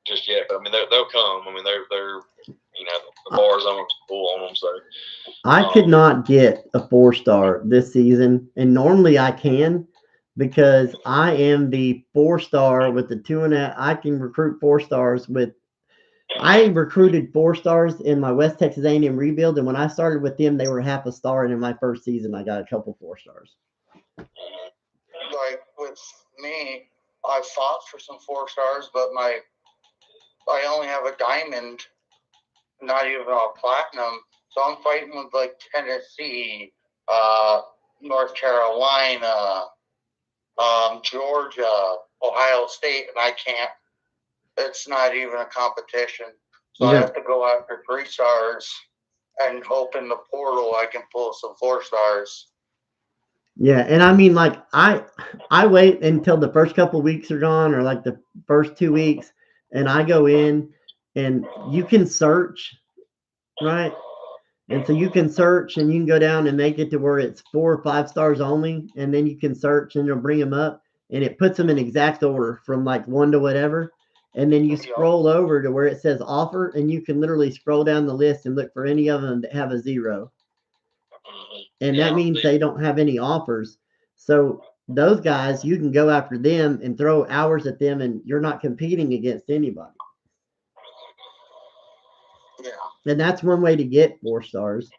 just yet, but I mean they'll come. I mean they're the bar's almost full on them. So I could not get a 4-star this season, and normally I can because I am the 4-star with the 2.5. I can recruit 4-stars with. I recruited 4-stars in my West Texas A&M rebuild, and when I started with them, they were half a star, and in my first season, I got a couple 4-stars. Like with me, I fought for some 4-stars, but I only have a diamond, not even a platinum. So I'm fighting with like Tennessee, North Carolina, Georgia, Ohio State, and I can't. It's not even a competition. So I have to go after 3-stars and hope in the portal I can pull some 4-stars. Yeah, and I mean, like I wait until the first couple weeks are gone, or like the first 2 weeks, and I go in, and you can search, right? And so you can search, and you can go down and make it to where it's 4 or 5 stars only, and then you can search, and it'll bring them up, and it puts them in exact order from like 1 to whatever, and then you scroll over to where it says offer, and you can literally scroll down the list and look for any of them that have a 0. And that means they don't have any offers. So those guys, you can go after them and throw hours at them, and you're not competing against anybody. Yeah. And that's one way to get 4-stars.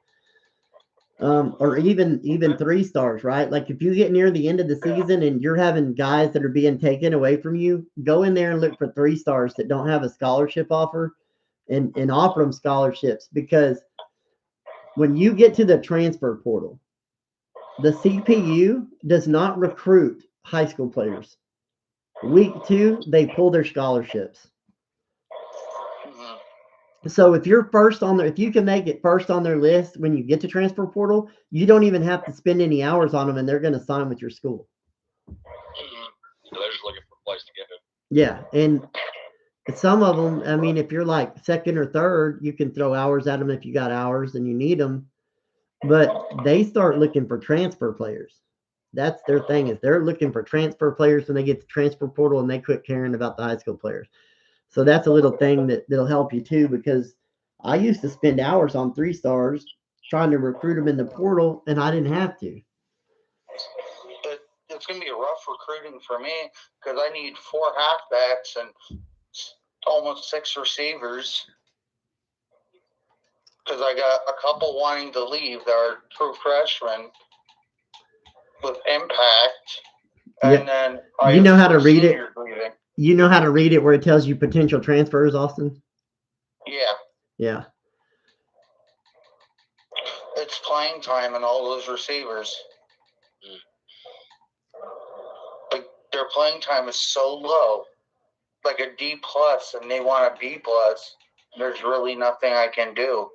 Or even 3-stars, right? Like if you get near the end of the season and you're having guys that are being taken away from you, go in there and look for 3-stars that don't have a scholarship offer, and offer them scholarships, because when you get to the transfer portal, the CPU does not recruit high school players. Week 2, they pull their scholarships. So if you're first on if you can make it first on their list when you get to transfer portal, you don't even have to spend any hours on them, and they're going to sign with your school. So they're just looking for a place to go. Yeah, and some of them, I mean, if you're like second or third, you can throw hours at them if you got hours and you need them. But they start looking for transfer players. That's their thing, is they're looking for transfer players when they get to transfer portal, and they quit caring about the high school players. So that's a little thing that'll help you too, because I used to spend hours on 3-stars trying to recruit them in the portal, and I didn't have to. It's going to be a rough recruiting for me because I need 4 halfbacks and almost 6 receivers. Because I got a couple wanting to leave that are true freshmen with impact. And then you know how to read it. You know how to read it where it tells you potential transfers, Austin? Yeah. Yeah. It's playing time and all those receivers. Like their playing time is so low, like a D+, and they want a B+. There's really nothing I can do.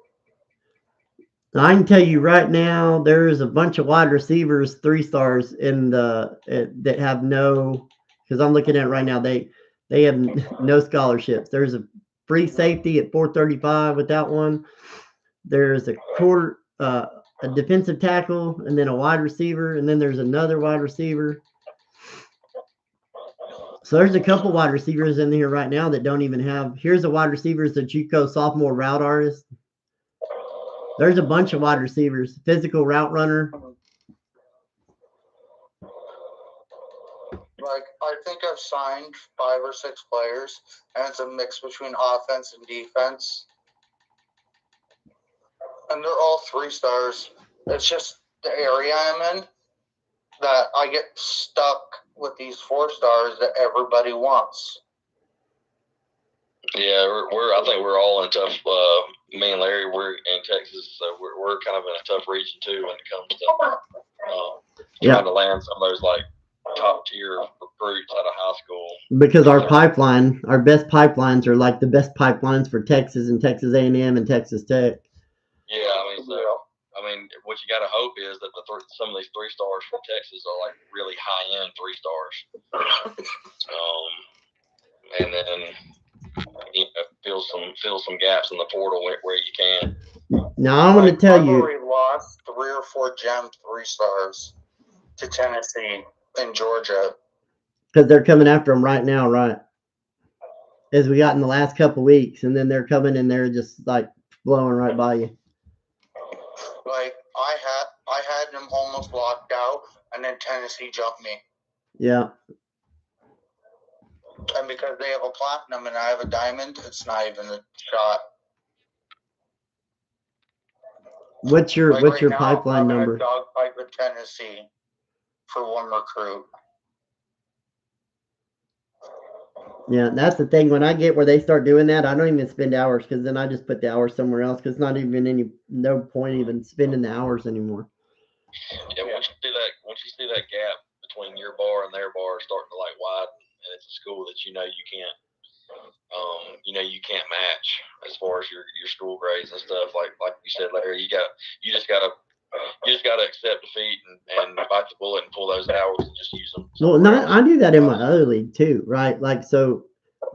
I can tell you right now, there's a bunch of wide receivers, 3-stars in that have no. Because I'm looking at it right now, they have no scholarships. There's a free safety at 435 with that one. There's a defensive tackle, and then a wide receiver, and then there's another wide receiver. So there's a couple wide receivers in here right now that don't even have. Here's a wide receiver, the JUCO sophomore route artist. There's a bunch of wide receivers, physical route runner. Like, I think I've signed 5 or 6 players, and it's a mix between offense and defense. And they're all 3-stars. It's just the area I'm in that I get stuck with these 4-stars that everybody wants. Yeah, I think we're all in a tough. Me and Larry, we're in Texas, so we're kind of in a tough region too when it comes to Yeah, trying to land some of those like top tier recruits out of high school. because our pipeline, our best pipelines are like the best pipelines for Texas and Texas A&M and Texas Tech. Yeah, I mean, what you got to hope is that some of these 3-stars from Texas are like really high end 3-stars. And then fill some gaps in the portal where you can. Now I'm going to tell I've you, already lost 3 or 4 gem 3-stars to Tennessee and Georgia. because they're coming after them right now, right? As we got in the last couple weeks, and then they're coming and they're just like blowing right by you. Like I had them almost locked out, and then Tennessee jumped me. Yeah. And because they have a platinum and I have a diamond, it's not even a shot. What's your right pipeline now, I'm number? in a dogfight with Tennessee for one recruit. Yeah, that's the thing. When I get where they start doing that, I don't even spend hours because then I just put the hours somewhere else because not even no point even spending the hours anymore. Yeah, once you see that gap between your bar and their bar starting to like widen, and it's a school that you can't match as far as your school grades and stuff. Like you said, Larry, you just gotta accept defeat and bite the bullet and pull those hours and just use them. Well, not I do that in my other league too, right? Like so.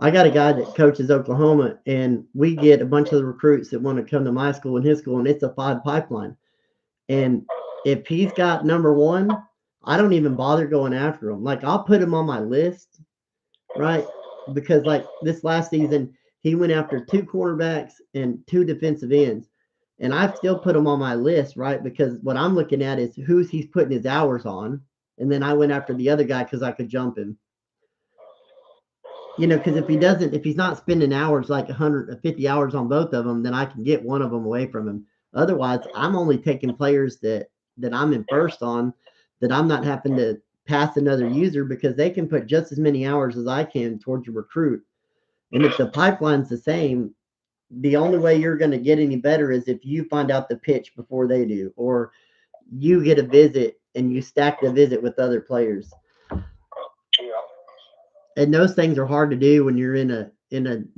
I got a guy that coaches Oklahoma, and we get a bunch of the recruits that want to come to my school and his school, and it's a 5 pipeline. And if he's got number 1, I don't even bother going after him. Like I'll put him on my list, right? Because like this last season, he went after 2 quarterbacks and 2 defensive ends, and I've still put him on my list, right? Because what I'm looking at is who's he's putting his hours on, and then I went after the other guy because I could jump him. Because if he's not spending hours like 150 hours on both of them, then I can get one of them away from him. Otherwise, I'm only taking players that I'm in first on, that I'm not having to pass another user because they can put just as many hours as I can towards your recruit. And if the pipeline's the same, the only way you're going to get any better is if you find out the pitch before they do, or you get a visit and you stack the visit with other players. And those things are hard to do when you're in a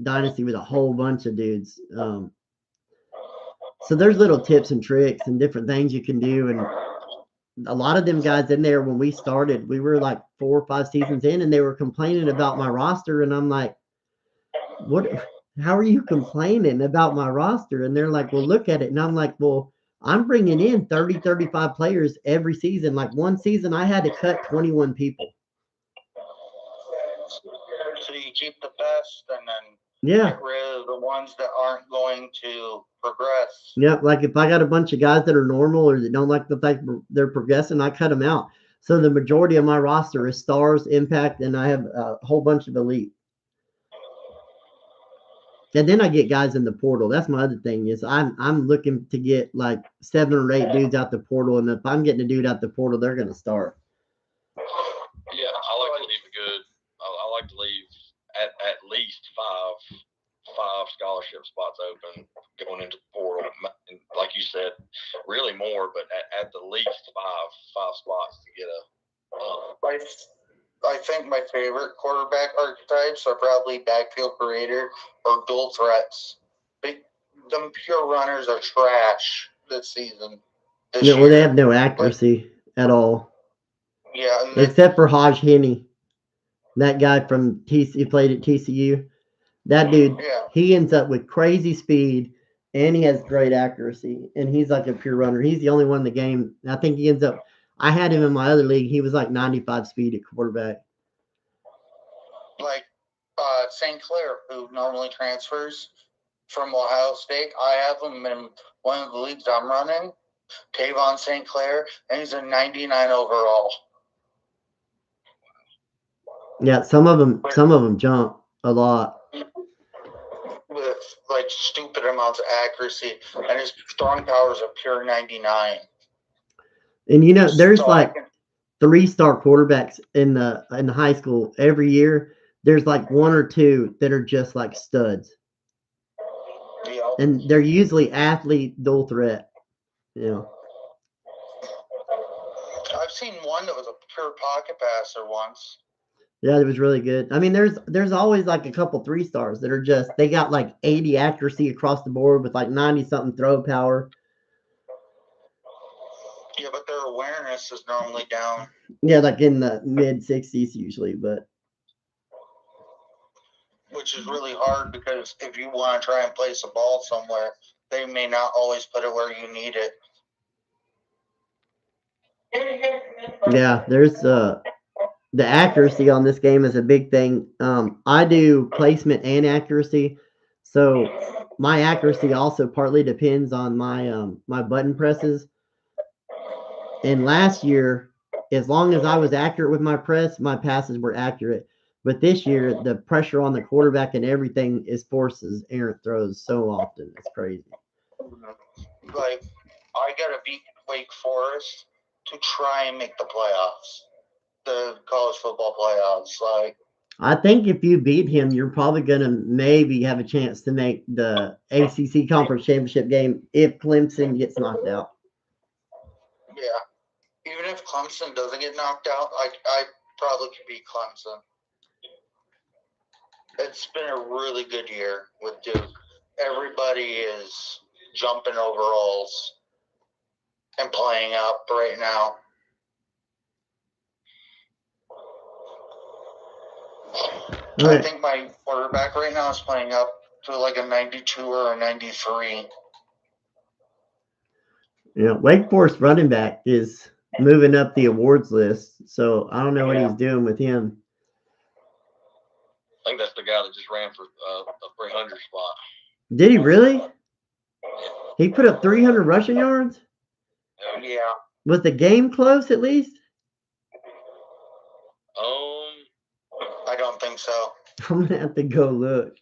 dynasty with a whole bunch of dudes. So there's little tips and tricks and different things you can do. And a lot of them guys in there when we started, we were like 4 or 5 seasons in, and they were complaining about my roster, and I'm like, what? How are you complaining about my roster? And they're like, well, look at it. And I'm like, well, I'm bringing in 30, 35 players every season. Like one season, I had to cut 21 people. So you keep the best and then get rid of the ones that aren't going to progress. Yeah, like if I got a bunch of guys that are normal or that don't like the fact they're progressing, I cut them out. So the majority of my roster is stars, impact, and I have a whole bunch of elite. And then I get guys in the portal. That's my other thing is I'm looking to get like 7 or 8 dudes out the portal, and if I'm getting a dude out the portal, they're going to start. Yeah, I like to leave a good. I like to leave at least five scholarship spots open going into the portal. And like you said, really more, but at the least five spots to get a. I think my favorite quarterback archetypes are probably backfield creator or dual threats. Them pure runners are trash this season. Well, they have no accuracy at all. Yeah, except for Hodge Henney, that guy from TCU, he played at TCU. That dude, he ends up with crazy speed, and he has great accuracy, and he's like a pure runner. He's the only one in the game. I think he ends up. I had him in my other league. He was like 95 speed at quarterback. Like St. Clair, who normally transfers from Ohio State, I have him in one of the leagues I'm running. Tavon St. Clair, and he's a 99 overall. Yeah, some of them jump a lot with like stupid amounts of accuracy, and his throwing power is a pure 99. And there's so like 3-star quarterbacks in the high school every year. There's like 1 or 2 that are just like studs. Yep. And they're usually athlete dual threat. seen one that was a pure pocket passer once. Yeah, it was really good. I mean, there's always like a couple 3 stars that are just they got like 80 accuracy across the board with like 90 something throw power. Yeah, but their awareness is normally down. Yeah, like in the mid 60s usually, but Which is really hard because if you want to try and place a ball somewhere, they may not always put it where you need it. yeah, there's the accuracy on this game is a big thing. I do placement and accuracy, so my accuracy also partly depends on my button presses. And last year, as long as I was accurate with my press, my passes were accurate. But this year, the pressure on the quarterback and everything is forces errant throws so often. It's crazy. Like, I got to beat Wake Forest to try and make the playoffs, the college football playoffs. Like, I think if you beat him, you're probably going to maybe have a chance to make the ACC Conference Championship game if Clemson gets knocked out. yeah, even if Clemson doesn't get knocked out, I probably could beat Clemson. It's been a really good year with Duke. Everybody is jumping overalls and playing up right now. Okay. I think my quarterback right now is playing up to like a 92 or a 93. Wake Forest running back is moving up the awards list, so I don't know what he's doing with him. I think that's the guy that just ran for a 300 spot. Did he really? He put up 300 rushing yards? Yeah. Was the game close at least? I don't think so. I'm gonna have to go look.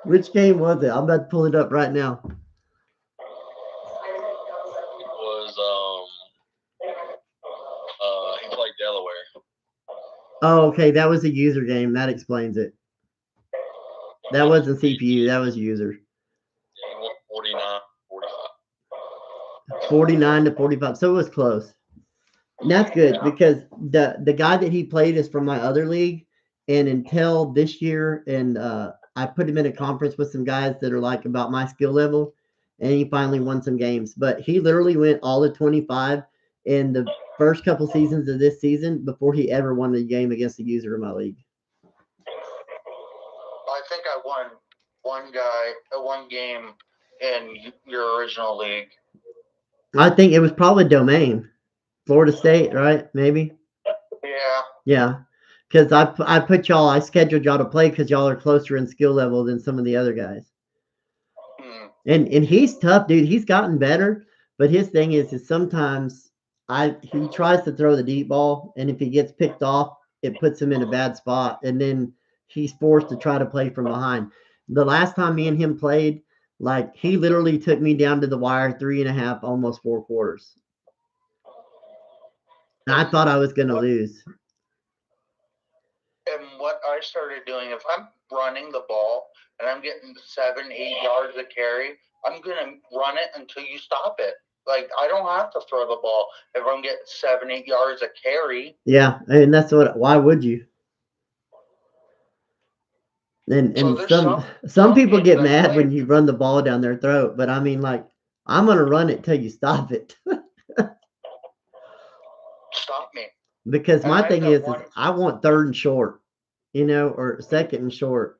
Which game was it? I'm about to pull it up right now. It was he played Delaware. Oh, okay, that was a user game. That explains it. That wasn't CPU. That was user. Yeah, he won 49, 45. 49 to 45. So it was close. And that's good because the guy that he played is from my other league, and until this year, and I put him in a conference with some guys that are like about my skill level, and he finally won some games. But he literally went all of 25 in the first couple seasons of this season before he ever won a game against a user in my league. I think I won one game in your original league. I think it was probably Domain, Florida State, right? Maybe. Yeah. Yeah, because I scheduled y'all to play because y'all are closer in skill level than some of the other guys. And he's tough, dude. He's gotten better, but his thing is sometimes he tries to throw the deep ball, and if he gets picked off, it puts him in a bad spot, and then he's forced to try to play from behind. The last time me and him played, like he literally took me down to the wire 3.5, almost 4 quarters. And I thought I was gonna lose. And what I started doing, if I'm running the ball and I'm getting 7, 8 yards of carry, I'm gonna run it until you stop it. Like I don't have to throw the ball if I'm getting 7, 8 yards of carry. Yeah, and that's what. Why would you? And So some people games get I mad when played- you run the ball down their throat, but I mean, like, I'm gonna run it till you stop it. Stop me. Because And my I've thing got is one- I want third and short, or second and short.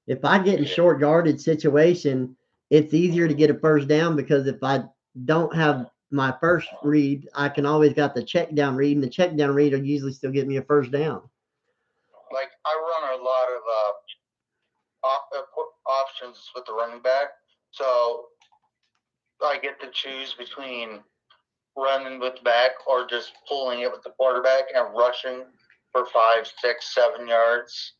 If I get in short yardage situation, it's easier to get a first down because if I don't have my first read, I can always got the check down read, and the check down read will usually still get me a first down. Like I run a lot of options with the running back, so I get to choose between running with the back or just pulling it with the quarterback and rushing for 5, 6, 7 yards.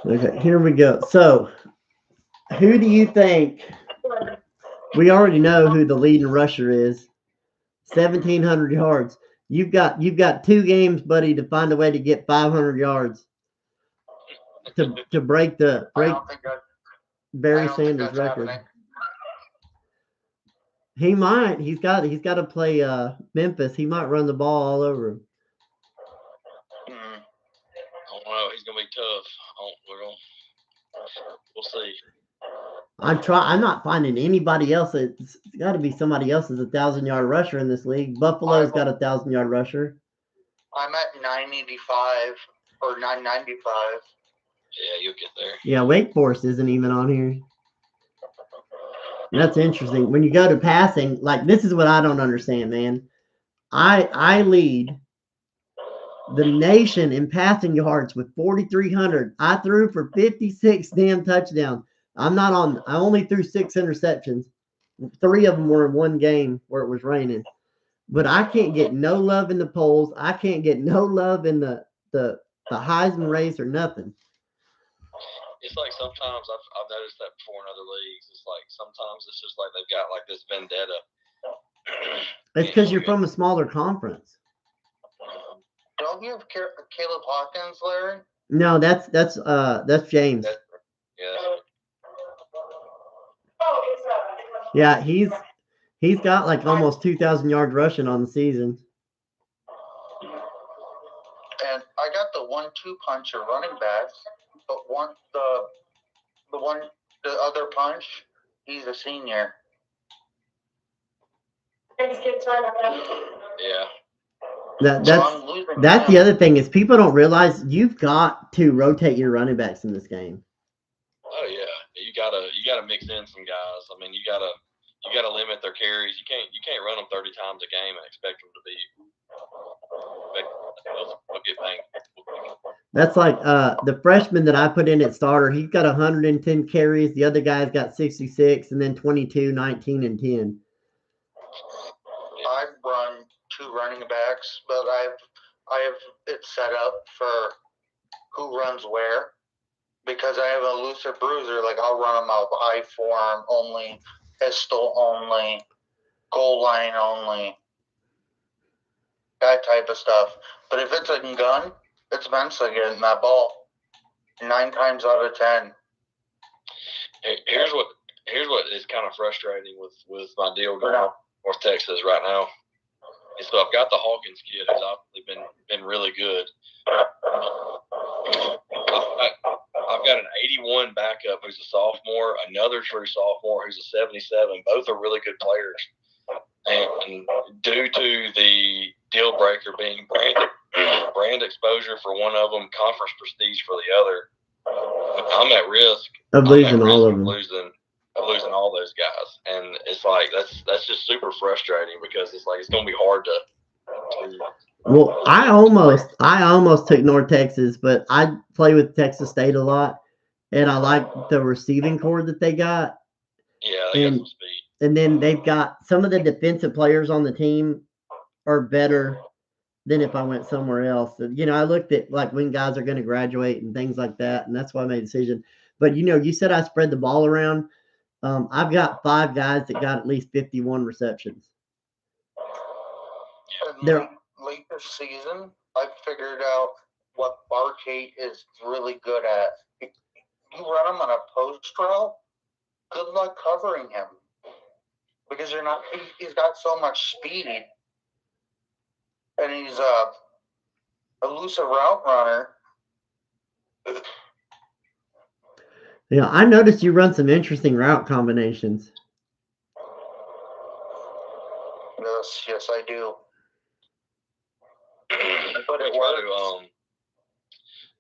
Okay, here we go. So, who do you think? We already know who the leading rusher is. 1,700 yards. You've got 2 games, buddy, to find a way to get 500 yards to break I don't think Barry I don't think Sanders that's record. happening. He might. He's got to play Memphis. He might run the ball all over him. Mm. I don't know. He's gonna be tough. We'll see. I'm not finding anybody else. It's got to be somebody else as a 1,000 yard rusher in this league. Buffalo's got a 1,000 yard rusher. I'm at 985 or 995. Yeah, you'll get there. Yeah, Wake Forest isn't even on here. That's interesting. When you go to passing, like this is what I don't understand, man. I lead the nation in passing yards with 4,300. I threw for 56 damn touchdowns. I'm not on. I only threw 6 interceptions. 3 of them were in one game where it was raining. But I can't get no love in the polls. I can't get no love in the Heisman race or nothing. It's like sometimes I've noticed that before in other leagues. It's like sometimes it's just like they've got like this vendetta. It's because you're from a smaller conference. Don't you have Caleb Hawkins, Larry? No, that's James. Yeah. Yeah, he's got like almost 2,000 yards rushing on the season. And I got the 1-2 puncher running backs, but the other punch, he's a senior. Yeah. That's the other thing is people don't realize you've got to rotate your running backs in this game. Oh yeah, you gotta mix in some guys. I mean, you gotta limit their carries. You can't run them 30 times a game and expect them to be. They'll get banged. That's like the freshman that I put in at starter. He's got 110 carries. The other guy's got 66, and then 22, 19, and 10. I've run 2 running backs, but I have it set up for who runs where. Because I have a looser bruiser, like I'll run them out I form only, pistol only, goal line only, that type of stuff. But if it's a gun, it's Mensa getting that ball 9 times out of 10. Here's what is kind of frustrating with my deal going on North Texas right now. And so I've got the Hawkins kid who's obviously been really good. I've got an 81 backup who's a sophomore, another true sophomore who's a 77. Both are really good players. And due to the deal breaker being brand exposure for one of them, conference prestige for the other, I'm at risk of losing all of them. Losing all those guys, and it's like that's just super frustrating because it's like it's going to be hard to. Well, I almost took North Texas, but I play with Texas State a lot, and I like the receiving core that they got. Yeah, they got some speed. And then they've got some of the defensive players on the team are better than if I went somewhere else. You know, I looked at like when guys are going to graduate and things like that, and that's why I made a decision. But you know, you said I spread the ball around. I've got 5 guys that got at least 51 receptions. Yeah. Late this season, I figured out what Barcade is really good at. You run him on a post route, good luck covering him. Because he's got so much speed. And he's a elusive route runner. Yeah, I noticed you run some interesting route combinations. Yes, I do. But it works.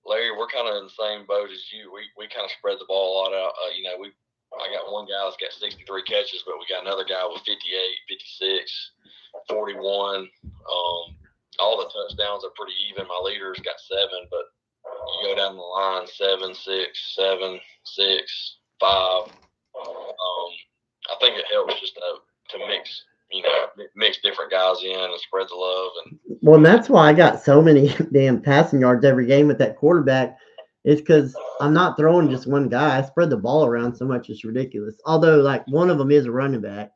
Larry, we're kind of in the same boat as you. We kind of spread the ball a lot out. I got one guy that's got 63 catches, but we got another guy with 58, 56, 41. All the touchdowns are pretty even. My leader's got 7, but you go down the line 7, 6, 7, 6, 5. I think it helps just to mix different guys in and spread the love. And that's why I got so many damn passing yards every game with that quarterback. It's because I'm not throwing just one guy. I spread the ball around so much it's ridiculous. Although, like, one of them is a running back.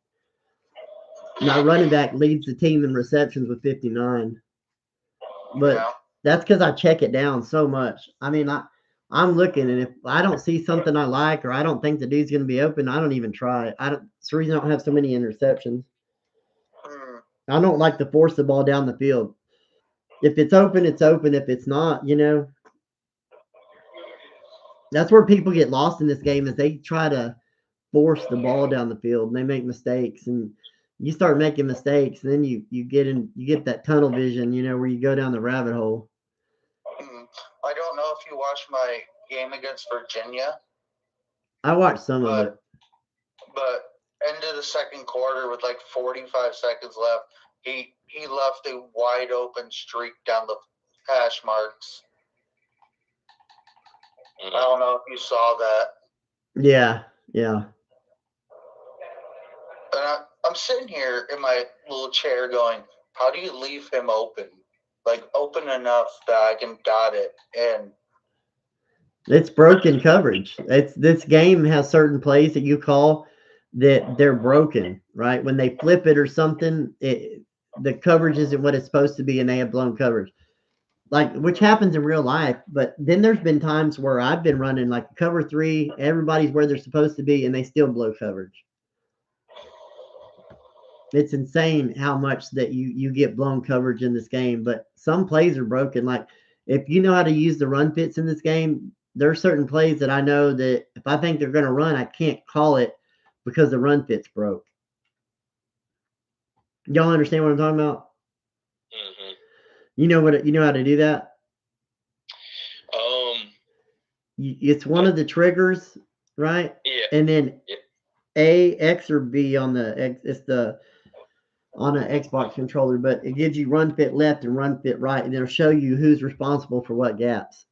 My running back leads the team in receptions with 59. But that's because I check it down so much. I mean, I'm looking, and if I don't see something I like or I don't think the dude's going to be open, I don't even try. It's the reason I don't have so many interceptions. I don't like to force the ball down the field. If it's open, it's open. If it's not, that's where people get lost in this game is they try to force the ball down the field and they make mistakes and you start making mistakes and then you get that tunnel vision, where you go down the rabbit hole. I don't know if you watched my game against Virginia. I watched some of it. But end of the second quarter with like 45 seconds left, he left a wide open streak down the hash marks. I don't know if you saw that. Yeah, yeah. And I'm sitting here in my little chair going, how do you leave him open? Like open enough that I can dot it. And It's broken coverage. This game has certain plays that you call that they're broken, right? When they flip it or something, the coverage isn't what it's supposed to be, and they have blown coverage, like which happens in real life. But then there's been times where I've been running like cover three, everybody's where they're supposed to be, and they still blow coverage. It's insane how much that you get blown coverage in this game. But some plays are broken. Like if you know how to use the run fits in this game, there are certain plays that I know that if I think they're going to run, I can't call it because the run fits broke. Y'all understand what I'm talking about? Mm-hmm. You know how to do that. Um. It's one of the triggers, right? Yeah. And then Yeah. A, X, or B on the X. It's the on an Xbox controller, but it gives you run fit left and run fit right, and it'll show you who's responsible for what gaps,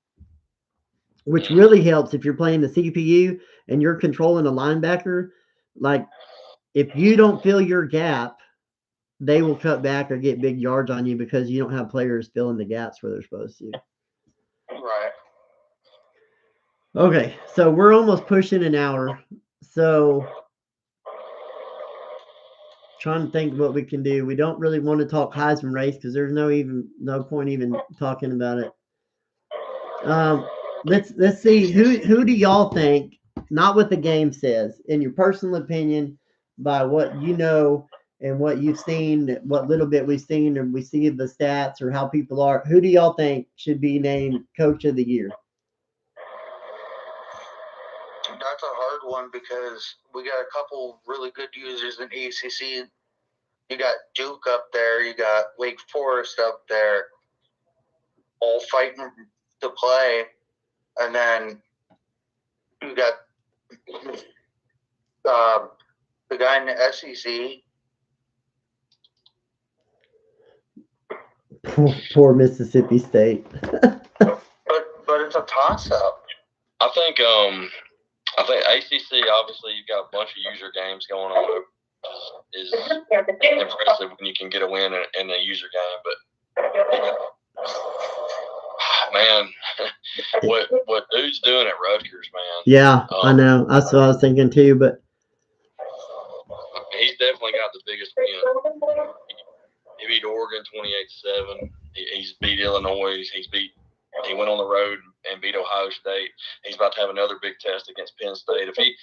which really helps if you're playing the CPU and you're controlling a linebacker. Like if you don't fill your gap, they will cut back or get big yards on you because you don't have players filling the gaps where they're supposed to. right. Okay, so we're almost pushing an hour. So trying to think what we can do. We don't really want to talk Heisman race because there's no point even talking about it. Let's see who do y'all think, not what the game says, in your personal opinion, by what you know and what you've seen, what little bit we've seen, and we see the stats or how people are. Who do y'all think should be named Coach of the Year? That's a hard one because we got a couple really good users in ACC. You got Duke up there, you got Wake Forest up there, all fighting to play, and then you got the guy in the SEC. Poor Mississippi State. But it's a toss up. I think ACC, obviously you've got a bunch of user games going on. Is impressive when you can get a win in a user game, but man, what dude's doing at Rutgers, man. Yeah, I know. That's what I was thinking too. But he's definitely got the biggest win. He beat Oregon 28-7. He's beat Illinois. He went on the road and beat Ohio State. He's about to have another big test against Penn State. If he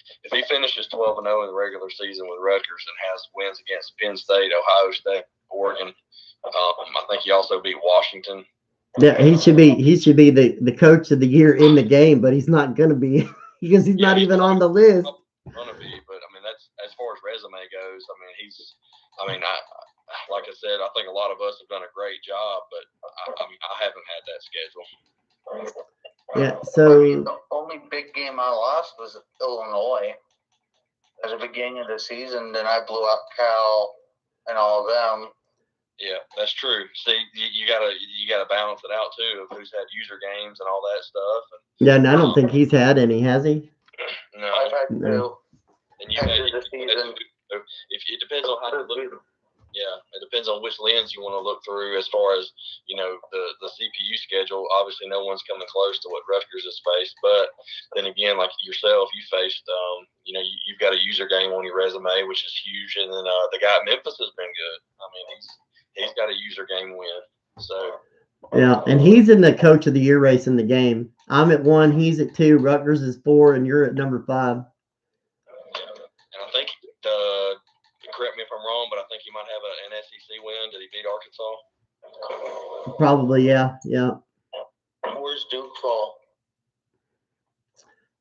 finishes 12-0 in the regular season with Rutgers and has wins against Penn State, Ohio State, Oregon, I think he also beat Washington. Yeah, he should be the coach of the year in the game, but he's not gonna be because he's not even on the list. Gonna be, but I mean that's as far as resume goes. Like I said, I think a lot of us have done a great job, but I haven't had that schedule. Yeah, so the only big game I lost was Illinois at the beginning of the season. Then I blew out Cal and all of them. Yeah, that's true. See, you gotta balance it out too of who's had user games and all that stuff. Yeah, and I don't think he's had any, has he? No, I've had two. And you had the season. If it depends on how you look. Yeah, it depends on which lens you want to look through as far as, the CPU schedule. Obviously, no one's coming close to what Rutgers has faced. But then again, like yourself, you faced, you've got a user game on your resume, which is huge. And then the guy at Memphis has been good. I mean, he's got a user game win. So. Yeah, and he's in the Coach of the Year race in the game. I'm at 1, he's at 2, Rutgers is 4, and you're at number 5. And I think the correct me if I'm wrong, but I think he might have an SEC win. Did he beat Arkansas? Probably, yeah, yeah. Where's Duke fall?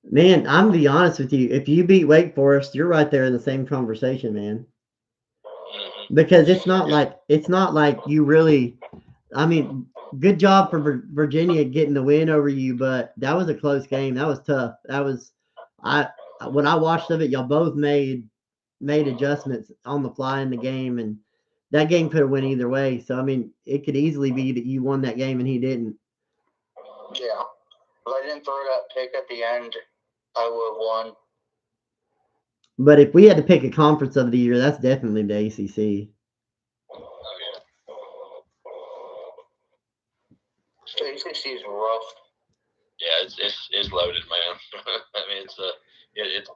Man, I'm gonna be honest with you. If you beat Wake Forest, you're right there in the same conversation, man. Because it's not like you really. I mean, good job for Virginia getting the win over you, but that was a close game. That was tough. I when I watched of it, y'all both made adjustments on the fly in the game, and that game could have went either way. So I mean, it could easily be that you won that game and he didn't. Yeah. If I didn't throw that pick at the end, I would have won. But if we had to pick a conference of the year, that's definitely the ACC. Oh yeah. ACC is rough. Yeah, it's loaded, man. I mean, it's a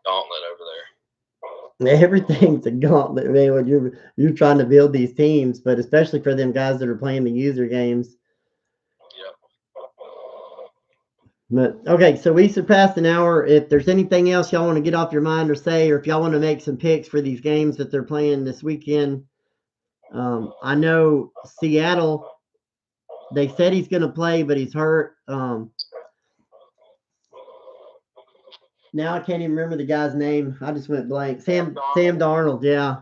gauntlet over there. Everything's a gauntlet, man. When you're trying to build these teams, but especially for them guys that are playing the user games. Yep. But okay, so we surpassed an hour. If there's anything else y'all want to get off your mind or say, or if y'all want to make some picks for these games that they're playing this weekend, I know Seattle. They said he's going to play, but he's hurt. Now I can't even remember the guy's name. I just went blank. Sam Darnold, yeah.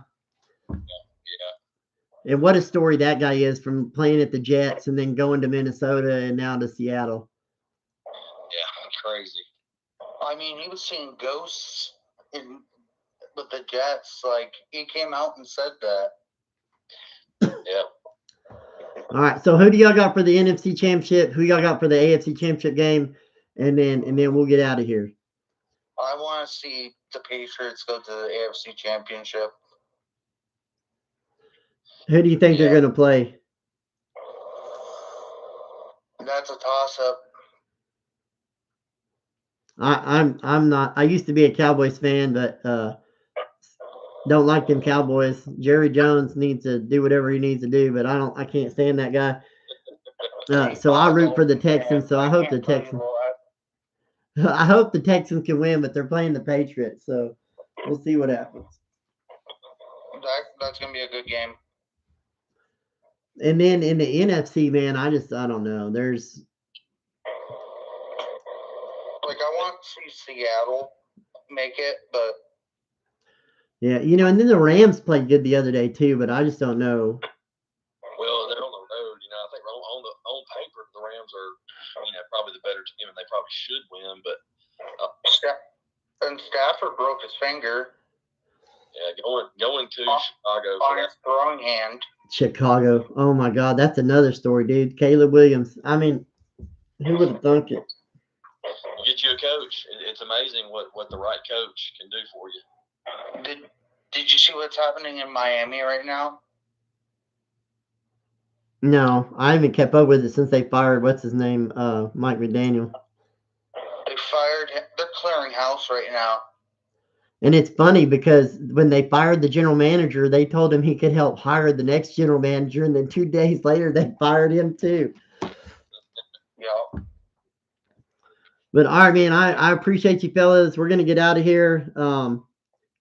Yeah. And what a story that guy is from playing at the Jets and then going to Minnesota and now to Seattle. Yeah, crazy. I mean, he was seeing ghosts with the Jets. Like, he came out and said that. Yeah. All right, so who do y'all got for the NFC Championship? Who y'all got for the AFC Championship game? And then we'll get out of here. I want to see the Patriots go to the AFC Championship. Who do you think they're going to play? That's a toss-up. I'm not. I used to be a Cowboys fan, but don't like them Cowboys. Jerry Jones needs to do whatever he needs to do, but I can't stand that guy. So I root for the Texans. So I hope the Texans. I hope the Texans can win, but they're playing the Patriots, so we'll see what happens. That's gonna be a good game. And then in the NFC, man, I don't know. There's like I want to see Seattle make it, but yeah, and then the Rams played good the other day too, but I just don't know. Well, they're on the road. I think on paper the Rams are, probably the better team, and they probably should win. But and Stafford broke his finger. Yeah, going to Chicago on his throwing hand. Chicago. Oh my God, that's another story, dude. Caleb Williams. I mean, who would have thunk it? You get you a coach. It's amazing what the right coach can do for you. Did you see what's happening in Miami right now? No, I haven't kept up with it since they fired what's his name, Mike McDaniel. They fired him. They're clearing house right now. And it's funny because when they fired the general manager, they told him he could help hire the next general manager, and then 2 days later they fired him too. Yeah. But all right, man, I appreciate you fellas. We're gonna get out of here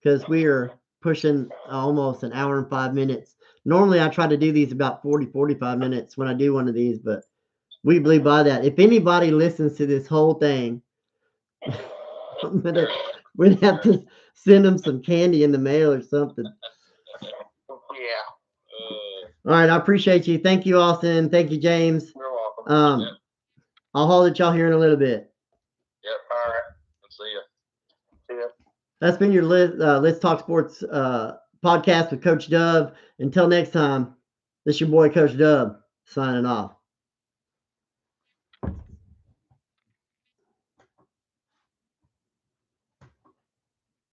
because we are pushing almost an hour and 5 minutes. Normally I try to do these about 45 minutes when I do one of these, but we blew by that. If anybody listens to this whole thing, we'd have to send them some candy in the mail or something. Yeah. All right, I appreciate you. Thank you, Austin. Thank you, James. You're welcome. I'll holler at y'all here in a little bit. Yep. All right. See ya. See ya. That's been your Let's Talk Sports podcast with Coach Dub. Until next time, this is your boy Coach Dub signing off.